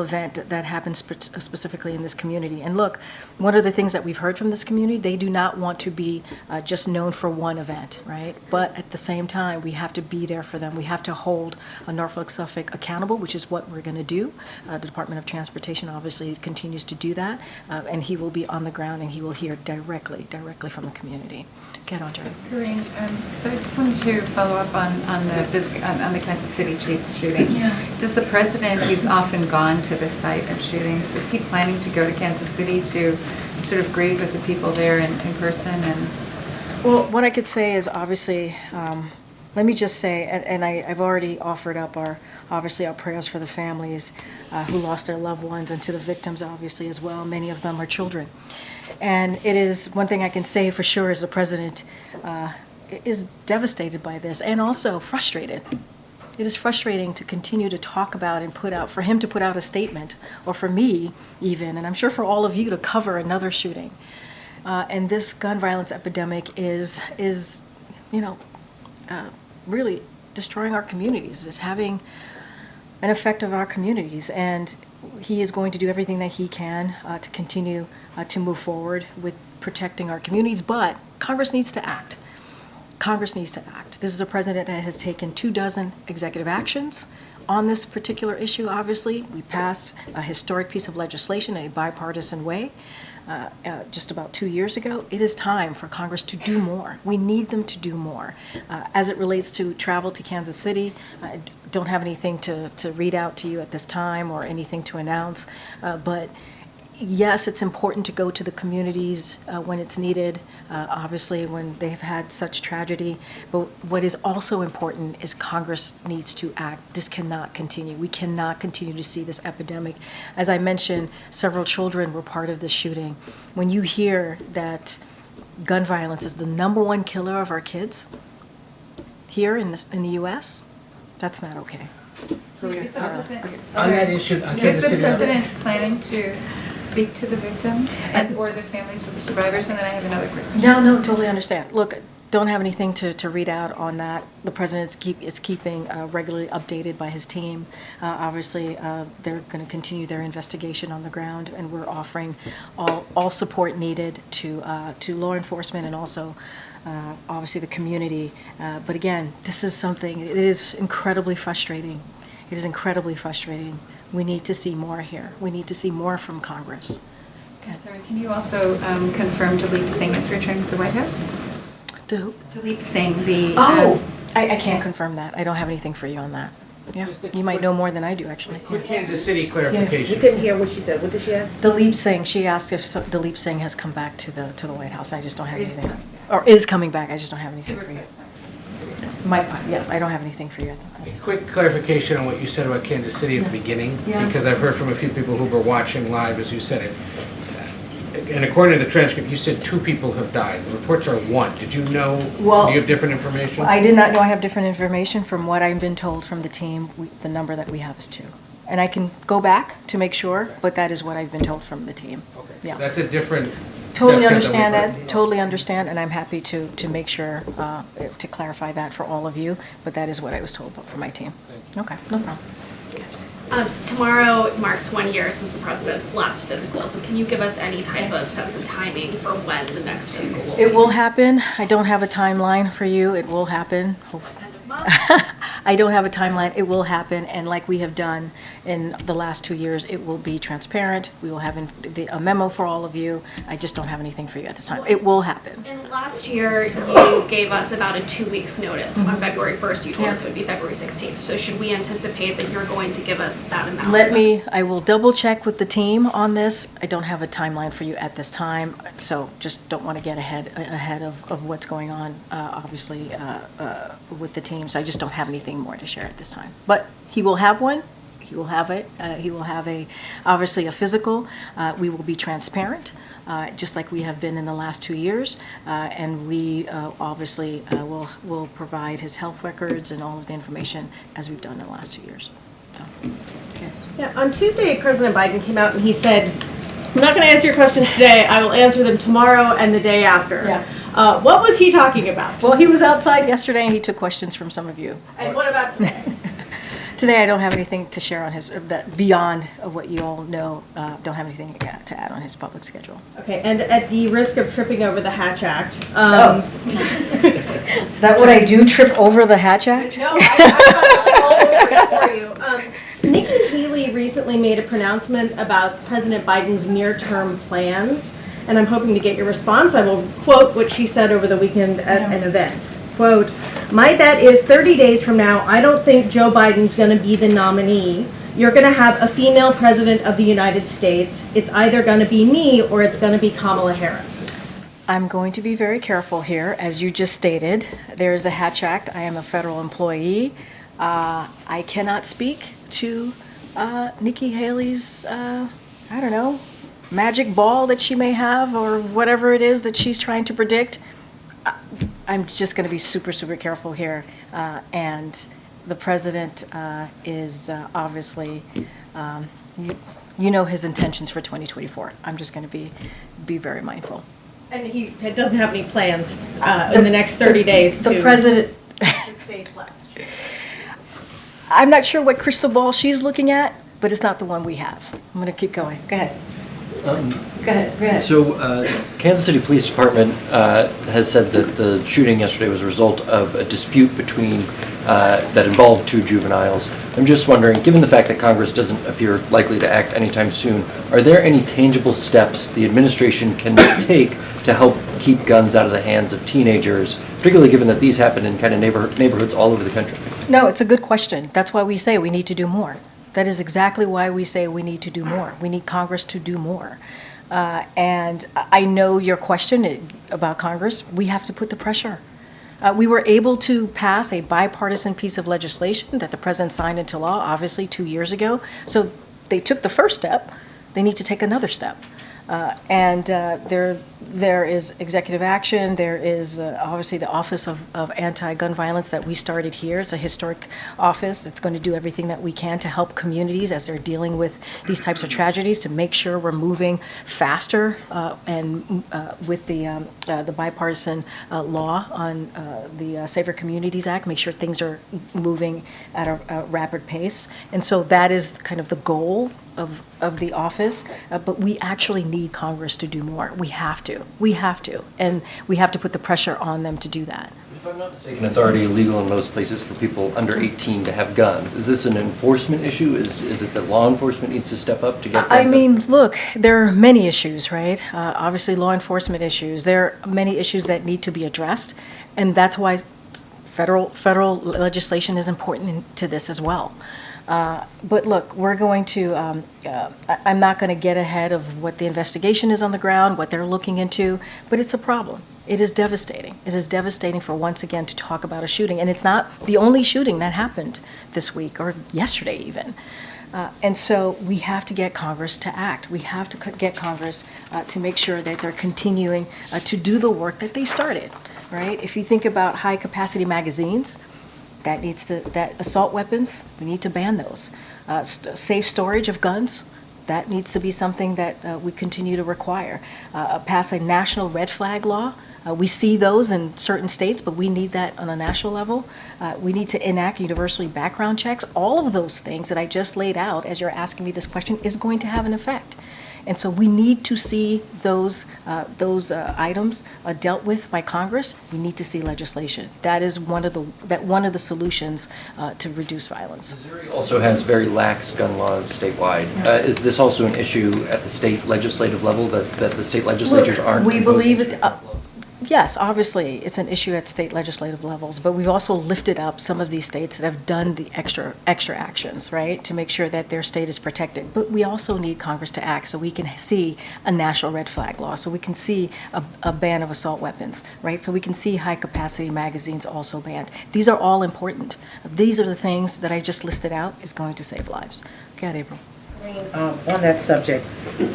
Speaker 13: event that happened specifically in this community. And look, one of the things that we've heard from this community, they do not want to be just known for one event, right? But at the same time, we have to be there for them. We have to hold Norfolk Suffolk accountable, which is what we're going to do. The Department of Transportation obviously continues to do that, and he will be on the ground and he will hear directly from the community. Get on, Jerry.
Speaker 6: Karine, so I just wanted to follow up on the Kansas City Chiefs shooting. Yeah. Does the president, he's often gone to the site of shootings, is he planning to go to Kansas City to sort of grieve with the people there in person? And
Speaker 13: well, what I could say is obviously, let me just say, and I've already offered up our prayers for the families who lost their loved ones, and to the victims obviously as well. Many of them are children. And it is one thing I can say for sure is the president is devastated by this and also frustrated. It is frustrating to continue to talk about and for him to put out a statement, or for me even, and I'm sure for all of you, to cover another shooting. And this gun violence epidemic is really destroying our communities. It's having an effect on our communities, and he is going to do everything that he can to continue to move forward with protecting our communities, but Congress needs to act. Congress needs to act. This is a president that has taken 24 executive actions on this particular issue. Obviously, we passed a historic piece of legislation in a bipartisan way just about 2 years ago. It is time for Congress to do more. We need them to do more. As it relates to travel to Kansas City, I don't have anything to read out to you at this time or anything to announce, but yes, it's important to go to the communities when it's needed, obviously when they've had such tragedy. But what is also important is Congress needs to act. This cannot continue. We cannot continue to see this epidemic. As I mentioned, several children were part of this shooting. When you hear that gun violence is the #1 killer of our kids here in the U.S., that's not okay.
Speaker 6: Is the president,
Speaker 16: On that issue, on
Speaker 6: is
Speaker 16: Kansas
Speaker 6: the
Speaker 16: City.
Speaker 6: president planning to speak to the victims or the families of the survivors? And then I have another quick question.
Speaker 13: No, totally understand. Look, don't have anything to read out on that. The president is keeping regularly updated by his team. Obviously, they're going to continue their investigation on the ground, and we're offering all support needed to law enforcement and also obviously the community. But again, this is something, it is incredibly frustrating. It is incredibly frustrating. We need to see more here. We need to see more from Congress.
Speaker 6: Okay. Sorry, can you also confirm Dalip Singh is returning to the White House?
Speaker 13: To who?
Speaker 6: Dalip Singh, the...
Speaker 13: I can't confirm that. I don't have anything for you on that. Yeah, you might know more than I do, actually.
Speaker 16: Quick Kansas City clarification.
Speaker 20: We couldn't hear what she said. What did she ask?
Speaker 13: Dalip Singh, she asked if Dalip Singh has come back to the White House. I just don't have anything. Or is coming back. I just don't have anything for you. Yes, I don't have anything for you.
Speaker 16: Quick clarification on what you said about Kansas City at the beginning, because I've heard from a few people who were watching live as you said it. And according to the transcript, you said 2 people have died. The reports are 1. Did you know? Do you have different information?
Speaker 13: I did not know. I have different information. From what I've been told from the team, the number that we have is 2. And I can go back to make sure, but that is what I've been told from the team.
Speaker 16: Okay.
Speaker 13: Yeah.
Speaker 16: That's a different...
Speaker 13: Totally understand that. Totally understand, and I'm happy to make sure to clarify that for all of you. But that is what I was told from my team. Okay, no problem.
Speaker 11: Tomorrow marks 1 year since the president's last physical. So can you give us any type of sense of timing for when the next physical will be?
Speaker 13: It will happen. I don't have a timeline for you. It will happen.
Speaker 11: End of month?
Speaker 13: I don't have a timeline. It will happen, and like we have done in the last 2 years, it will be transparent. We will have a memo for all of you. I just don't have anything for you at this time. It will happen.
Speaker 11: And last year, you gave us about a 2 weeks notice. On February 1st, you told us it would be February 16th. So should we anticipate that you're going to give us that amount?
Speaker 13: I will double check with the team on this. I don't have a timeline for you at this time, so just don't want to get ahead of what's going on, obviously, with the team. So I just don't have anything more to share at this time. But he will have one. He will have it. He will have obviously a physical. We will be transparent, just like we have been in the last 2 years, and we obviously will provide his health records and all of the information as we've done in the last 2 years. So, okay.
Speaker 11: Yeah, on Tuesday, President Biden came out and he said, "I'm not going to answer your questions today. I will answer them tomorrow and the day after."
Speaker 13: Yeah.
Speaker 11: What was he talking about?
Speaker 13: Well, he was outside yesterday and he took questions from some of you.
Speaker 11: And what about today?
Speaker 13: Today, I don't have anything to share on his beyond what you all know. Don't have anything to add on his public schedule.
Speaker 11: Okay, and at the risk of tripping over the Hatch Act.
Speaker 13: Is that what I do? Trip over the Hatch Act?
Speaker 11: No, I'm all over it for you. Nikki Haley recently made a pronouncement about President Biden's near-term plans, and I'm hoping to get your response. I will quote what she said over the weekend at an event. Quote, "My bet is 30 days from now, I don't think Joe Biden's going to be the nominee. You're going to have a female president of the United States. It's either going to be me or it's going to be Kamala Harris."
Speaker 13: I'm going to be very careful here. As you just stated, there's a Hatch Act. I am a federal employee. I cannot speak to Nikki Haley's, I don't know, magic ball that she may have or whatever it is that she's trying to predict. I'm just going to be super, super careful here. And the president is obviously, you know his intentions for 2024. I'm just going to be very mindful.
Speaker 11: And he doesn't have any plans in the next 30 days to...
Speaker 13: The president... stage left. I'm not sure what crystal ball she's looking at, but it's not the one we have. I'm going to keep going. Go ahead. Go ahead.
Speaker 7: So, Kansas City Police Department has said that the shooting yesterday was a result of a dispute between that involved two juveniles. I'm just wondering, given the fact that Congress doesn't appear likely to act anytime soon, are there any tangible steps the administration can take to help keep guns out of the hands of teenagers, particularly given that these happen in kind of neighborhoods all over the country?
Speaker 13: No, it's a good question. That's why we say we need to do more. That is exactly why we say we need to do more. We need Congress to do more. And I know your question about Congress. We have to put the pressure. We were able to pass a bipartisan piece of legislation that the president signed into law, obviously 2 years ago. So they took the first step. They need to take another step. There is executive action. There is obviously the Office of Anti-Gun Violence that we started here. It's a historic office that's going to do everything that we can to help communities as they're dealing with these types of tragedies, to make sure we're moving faster and with the bipartisan law on the Safer Communities Act, make sure things are moving at a rapid pace. And so that is kind of the goal of the office, but we actually need Congress to do more. We have to, and we have to put the pressure on them to do that.
Speaker 7: If I'm not mistaken, it's already illegal in most places for people under 18 to have guns. Is this an enforcement issue? Is it that law enforcement needs to step up to get guns?
Speaker 13: I mean, look, there are many issues, right? Obviously, law enforcement issues. There are many issues that need to be addressed, and that's why federal legislation is important to this as well. But look, we're going to, I'm not going to get ahead of what the investigation is on the ground, what they're looking into, but it's a problem. It is devastating. It is devastating for, once again, to talk about a shooting. And it's not the only shooting that happened this week or yesterday even. And so we have to get Congress to act. We have to get Congress to make sure that they're continuing to do the work that they started, right? If you think about high-capacity magazines, that assault weapons, we need to ban those. Safe storage of guns, that needs to be something that we continue to require. Pass a national red flag law. We see those in certain states, but we need that on a national level. We need to enact universally background checks. All of those things that I just laid out as you're asking me this question is going to have an effect. And so we need to see those items dealt with by Congress. We need to see legislation. That is one of the solutions to reduce violence.
Speaker 7: Missouri also has very lax gun laws statewide. Is this also an issue at the state legislative level that the state legislatures aren't?
Speaker 13: We believe it. Yes, obviously, it's an issue at state legislative levels, but we've also lifted up some of these states that have done the extra actions, right, to make sure that their state is protected. But we also need Congress to act so we can see a national red flag law, so we can see a ban of assault weapons, right, so we can see high-capacity magazines also banned. These are all important. These are the things that I just listed out is going to save lives. Go ahead, April.
Speaker 20: On that subject,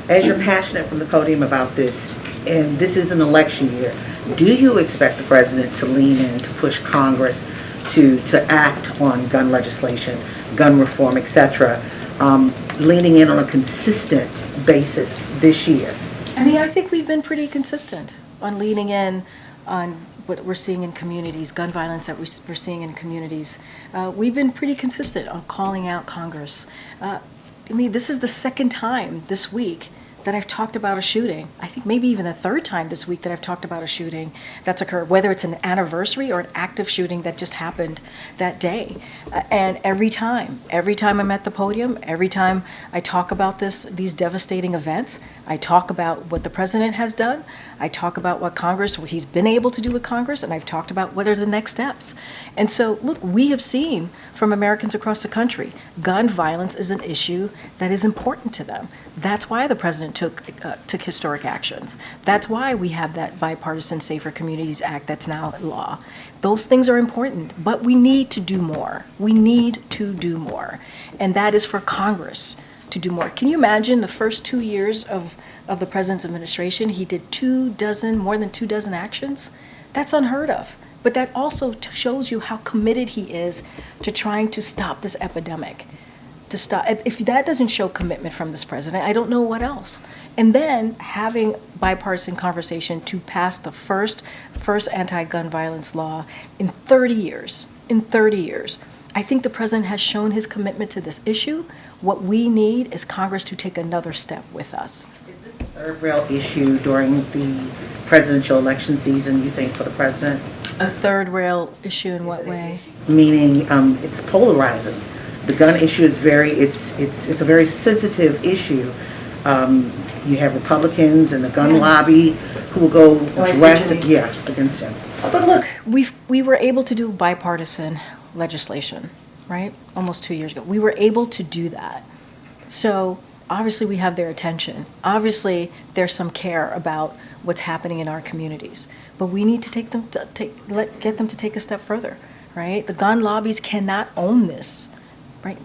Speaker 20: as you're passionate from the podium about this, and this is an election year, do you expect the president to lean in to push Congress to act on gun legislation, gun reform, etc., leaning in on a consistent basis this year?
Speaker 13: I mean, I think we've been pretty consistent on leaning in on what we're seeing in communities, gun violence that we're seeing in communities. We've been pretty consistent on calling out Congress. I mean, this is the second time this week that I've talked about a shooting. I think maybe even the third time this week that I've talked about a shooting that's occurred, whether it's an anniversary or an active shooting that just happened that day. And every time I'm at the podium, every time I talk about these devastating events, I talk about what the president has done, I talk about what he's been able to do with Congress, and I've talked about what are the next steps. And so, look, we have seen from Americans across the country, gun violence is an issue that is important to them. That's why the president took historic actions. That's why we have that bipartisan Safer Communities Act that's now law. Those things are important, but we need to do more. We need to do more. And that is for Congress to do more. Can you imagine the first 2 years of the president's administration, he did more than 24 actions? That's unheard of. But that also shows you how committed he is to trying to stop this epidemic. If that doesn't show commitment from this president, I don't know what else. And then having bipartisan conversation to pass the first anti-gun violence law in 30 years. in 30 years. I think the president has shown his commitment to this issue. What we need is Congress to take another step with us.
Speaker 20: Is this a third rail issue during the presidential election season, you think, for the president?
Speaker 13: A third rail issue in what way?
Speaker 20: Meaning it's polarizing. The gun issue is it's a very sensitive issue. You have Republicans and the gun lobby who will go drastic, against him.
Speaker 13: But look, we were able to do bipartisan legislation, right? Almost 2 years ago. We were able to do that. So obviously we have their attention. Obviously there's some care about what's happening in our communities. But we need to get them to take a step further, right? The gun lobbies cannot own this, right?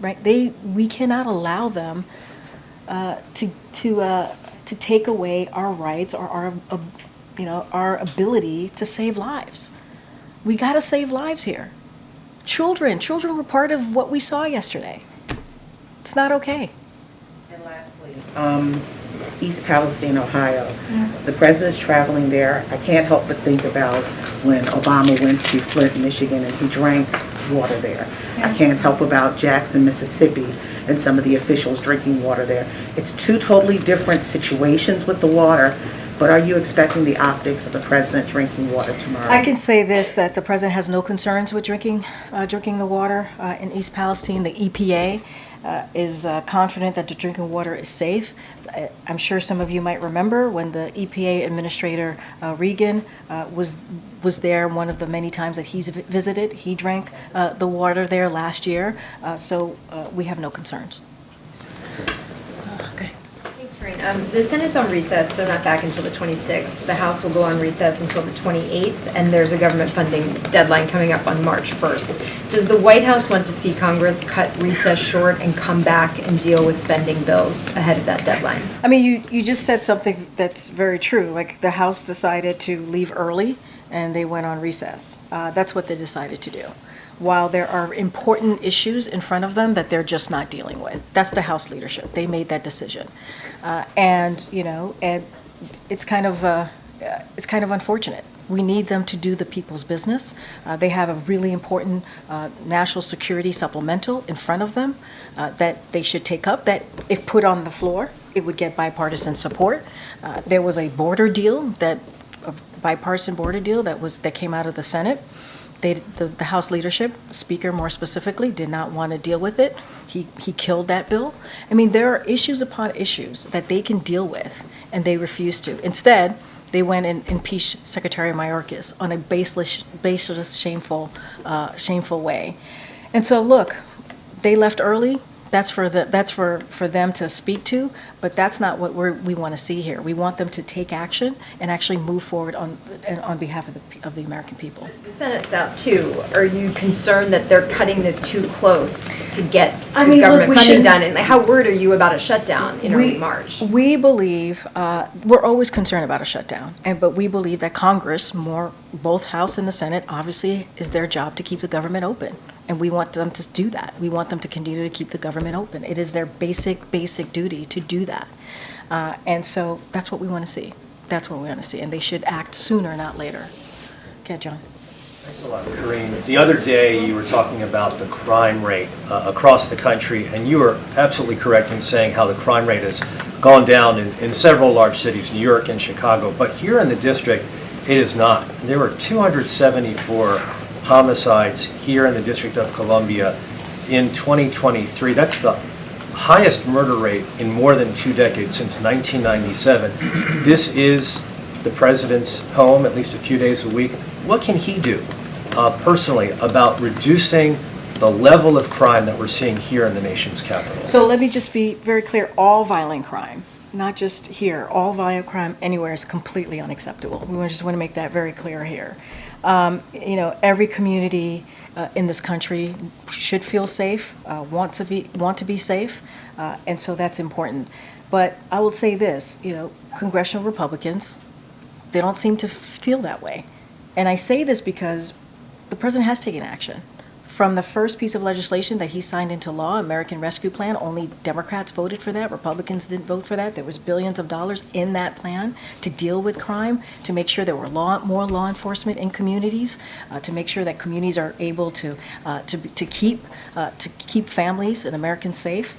Speaker 13: We cannot allow them to take away our rights or our ability to save lives. We got to save lives here. Children were part of what we saw yesterday. It's not okay.
Speaker 20: And lastly, East Palestine, Ohio. The president's traveling there. I can't help but think about when Obama went to Flint, Michigan, and he drank water there. I can't help about Jackson, Mississippi, and some of the officials drinking water there. It's two totally different situations with the water. But are you expecting the optics of the president drinking water tomorrow?
Speaker 13: I can say this, that the president has no concerns with drinking the water in East Palestine. The EPA is confident that the drinking water is safe. I'm sure some of you might remember when the EPA Administrator Regan was there one of the many times that he's visited. He drank the water there last year, so we have no concerns.
Speaker 4: The Senate's on recess. They're not back until the 26th. The House will go on recess until the 28th, and there's a government funding deadline coming up on March 1st. Does the White House want to see Congress cut recess short and come back and deal with spending bills ahead of that deadline?
Speaker 13: I mean, you just said something that's very true. Like, the House decided to leave early, and they went on recess. That's what they decided to do. While there are important issues in front of them that they're just not dealing with. That's the House leadership. They made that decision. And it's kind of unfortunate. We need them to do the people's business. They have a really important national security supplemental in front of them that they should take up, that if put on the floor, it would get bipartisan support. There was a border deal, a bipartisan border deal that came out of the Senate. The House leadership, Speaker more specifically, did not want to deal with it. He killed that bill. I mean, there are issues upon issues that they can deal with, and they refuse to. Instead, they went and impeached Secretary Mayorkas on a baseless, shameful way. And so, look, they left early. That's for them to speak to, but that's not what we want to see here. We want them to take action and actually move forward on behalf of the American people.
Speaker 4: The Senate's out too. Are you concerned that they're cutting this too close to get government funding done? And how worried are you about a shutdown in early March?
Speaker 13: We believe we're always concerned about a shutdown, but we believe that Congress, both House and the Senate, obviously is their job to keep the government open. And we want them to do that. We want them to continue to keep the government open. It is their basic duty to do that. And so that's what we want to see. That's what we want to see. And they should act sooner, not later. Okay, John.
Speaker 1: Thanks a lot, Karine. The other day you were talking about the crime rate across the country, and you were absolutely correct in saying how the crime rate has gone down in several large cities, New York and Chicago. But here in the district, it is not. There were 274 homicides here in the District of Columbia in 2023. That's the highest murder rate in more than 2 decades, since 1997. This is the president's home, at least a few days a week. What can he do personally about reducing the level of crime that we're seeing here in the nation's capital?
Speaker 13: So let me just be very clear. All violent crime, not just here, all violent crime anywhere is completely unacceptable. We just want to make that very clear here. Every community in this country should feel safe, want to be safe, and so that's important. But I will say this, congressional Republicans, they don't seem to feel that way. And I say this because the president has taken action. From the first piece of legislation that he signed into law, American Rescue Plan, only Democrats voted for that. Republicans didn't vote for that. There was billions of dollars in that plan to deal with crime, to make sure there were more law enforcement in communities, to make sure that communities are able to keep families and Americans safe.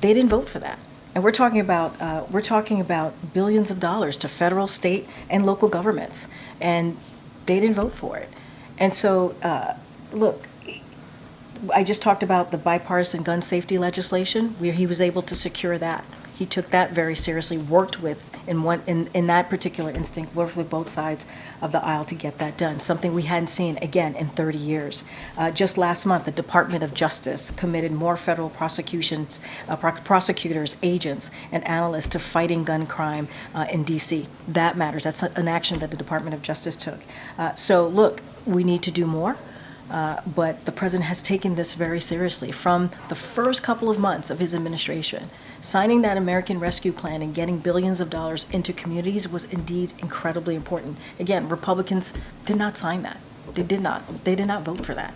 Speaker 13: They didn't vote for that. And we're talking about billions of dollars to federal, state, and local governments, and they didn't vote for it. And so, look, I just talked about the bipartisan gun safety legislation, where he was able to secure that. He took that very seriously, worked with, in that particular instinct, worked with both sides of the aisle to get that done, something we hadn't seen, again, in 30 years. Just last month, the Department of Justice committed more federal prosecutors, agents, and analysts to fighting gun crime in D.C. That matters. That's an action that the Department of Justice took. So, look, we need to do more. But the president has taken this very seriously. From the first couple of months of his administration, signing that American Rescue Plan and getting billions of dollars into communities was indeed incredibly important. Again, Republicans did not sign that. They did not vote for that.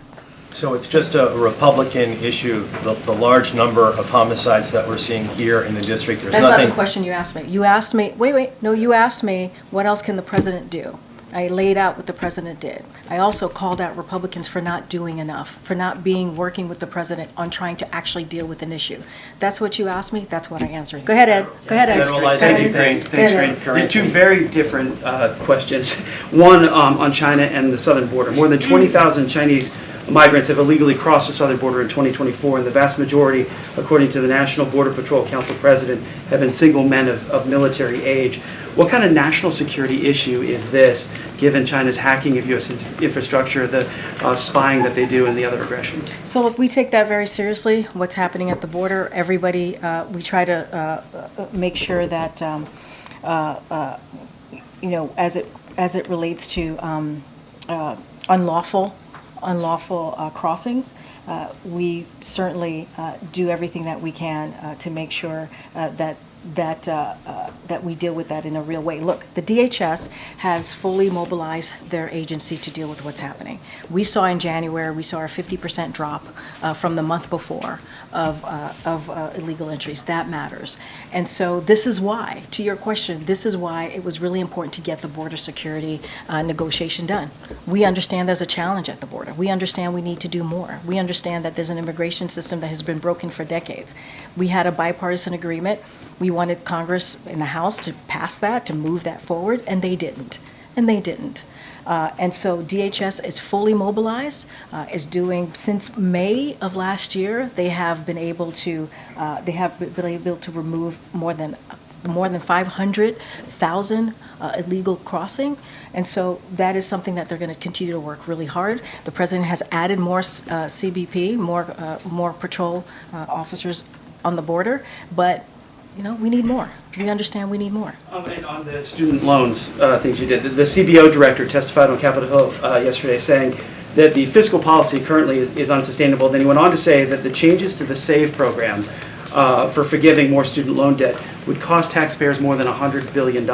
Speaker 1: So it's just a Republican issue, the large number of homicides that we're seeing here in the district. There's
Speaker 13: That's
Speaker 1: nothing.
Speaker 13: not the question you asked me. You asked me, you asked me, what else can the president do? I laid out what the president did. I also called out Republicans for not doing enough, for not working with the president on trying to actually deal with an issue. That's what you asked me. That's what I answered. Go ahead, Ed. Go ahead, Ed.
Speaker 5: Thank you, Karine. Thanks, Karine. Two very different questions. One on China and the southern border. More than 20,000 Chinese migrants have illegally crossed the southern border in 2024, and the vast majority, according to the National Border Patrol Council president, have been single men of military age. What kind of national security issue is this, given China's hacking of U.S. infrastructure, the spying that they do, and the other aggressions?
Speaker 13: So look, we take that very seriously, what's happening at the border. Everybody, we try to make sure that, as it relates to unlawful crossings, we certainly do everything that we can to make sure that we deal with that in a real way. Look, the DHS has fully mobilized their agency to deal with what's happening. We saw in January, we saw a 50% drop from the month before of illegal entries. That matters. And so this is why, to your question, this is why it was really important to get the border security negotiation done. We understand there's a challenge at the border. We understand we need to do more. We understand that there's an immigration system that has been broken for decades. We had a bipartisan agreement. We wanted Congress in the House to pass that, to move that forward, and they didn't. And so DHS is fully mobilized, is doing, since May of last year, they have been able to remove more than 500,000 illegal crossing. And so that is something that they're going to continue to work really hard. The president has added more CBP, more patrol officers on the border, but we need more. We understand we need more.
Speaker 5: And on the student loans things you did, the CBO director testified on Capitol Hill yesterday saying that the fiscal policy currently is unsustainable. Then he went on to say that the changes to the SAVE program for forgiving more student loan debt would cost taxpayers more than $100 billion.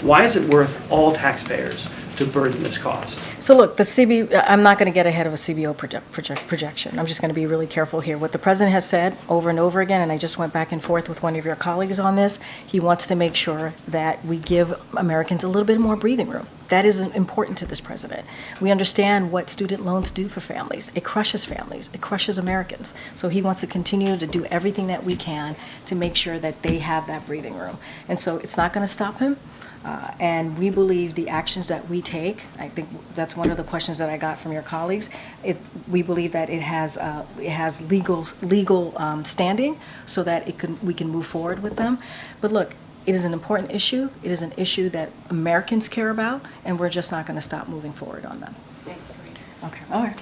Speaker 5: Why is it worth all taxpayers to burden this cost?
Speaker 13: So look, I'm not going to get ahead of a CBO projection. I'm just going to be really careful here. What the president has said over and over again, and I just went back and forth with one of your colleagues on this, he wants to make sure that we give Americans a little bit more breathing room. That is important to this president. We understand what student loans do for families. It crushes families. It crushes Americans. So he wants to continue to do everything that we can to make sure that they have that breathing room. And so it's not going to stop him. And we believe the actions that we take, I think that's one of the questions that I got from your colleagues, we believe that it has legal standing so that we can move forward with them. But look, it is an important issue. It is an issue that Americans care about, and we're just not going to stop moving forward on them.
Speaker 18: Thanks, Karine.
Speaker 13: Okay, all right.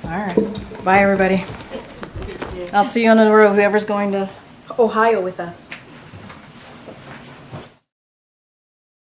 Speaker 13: Bye, everybody. I'll see you on the road, whoever's going to Ohio with us.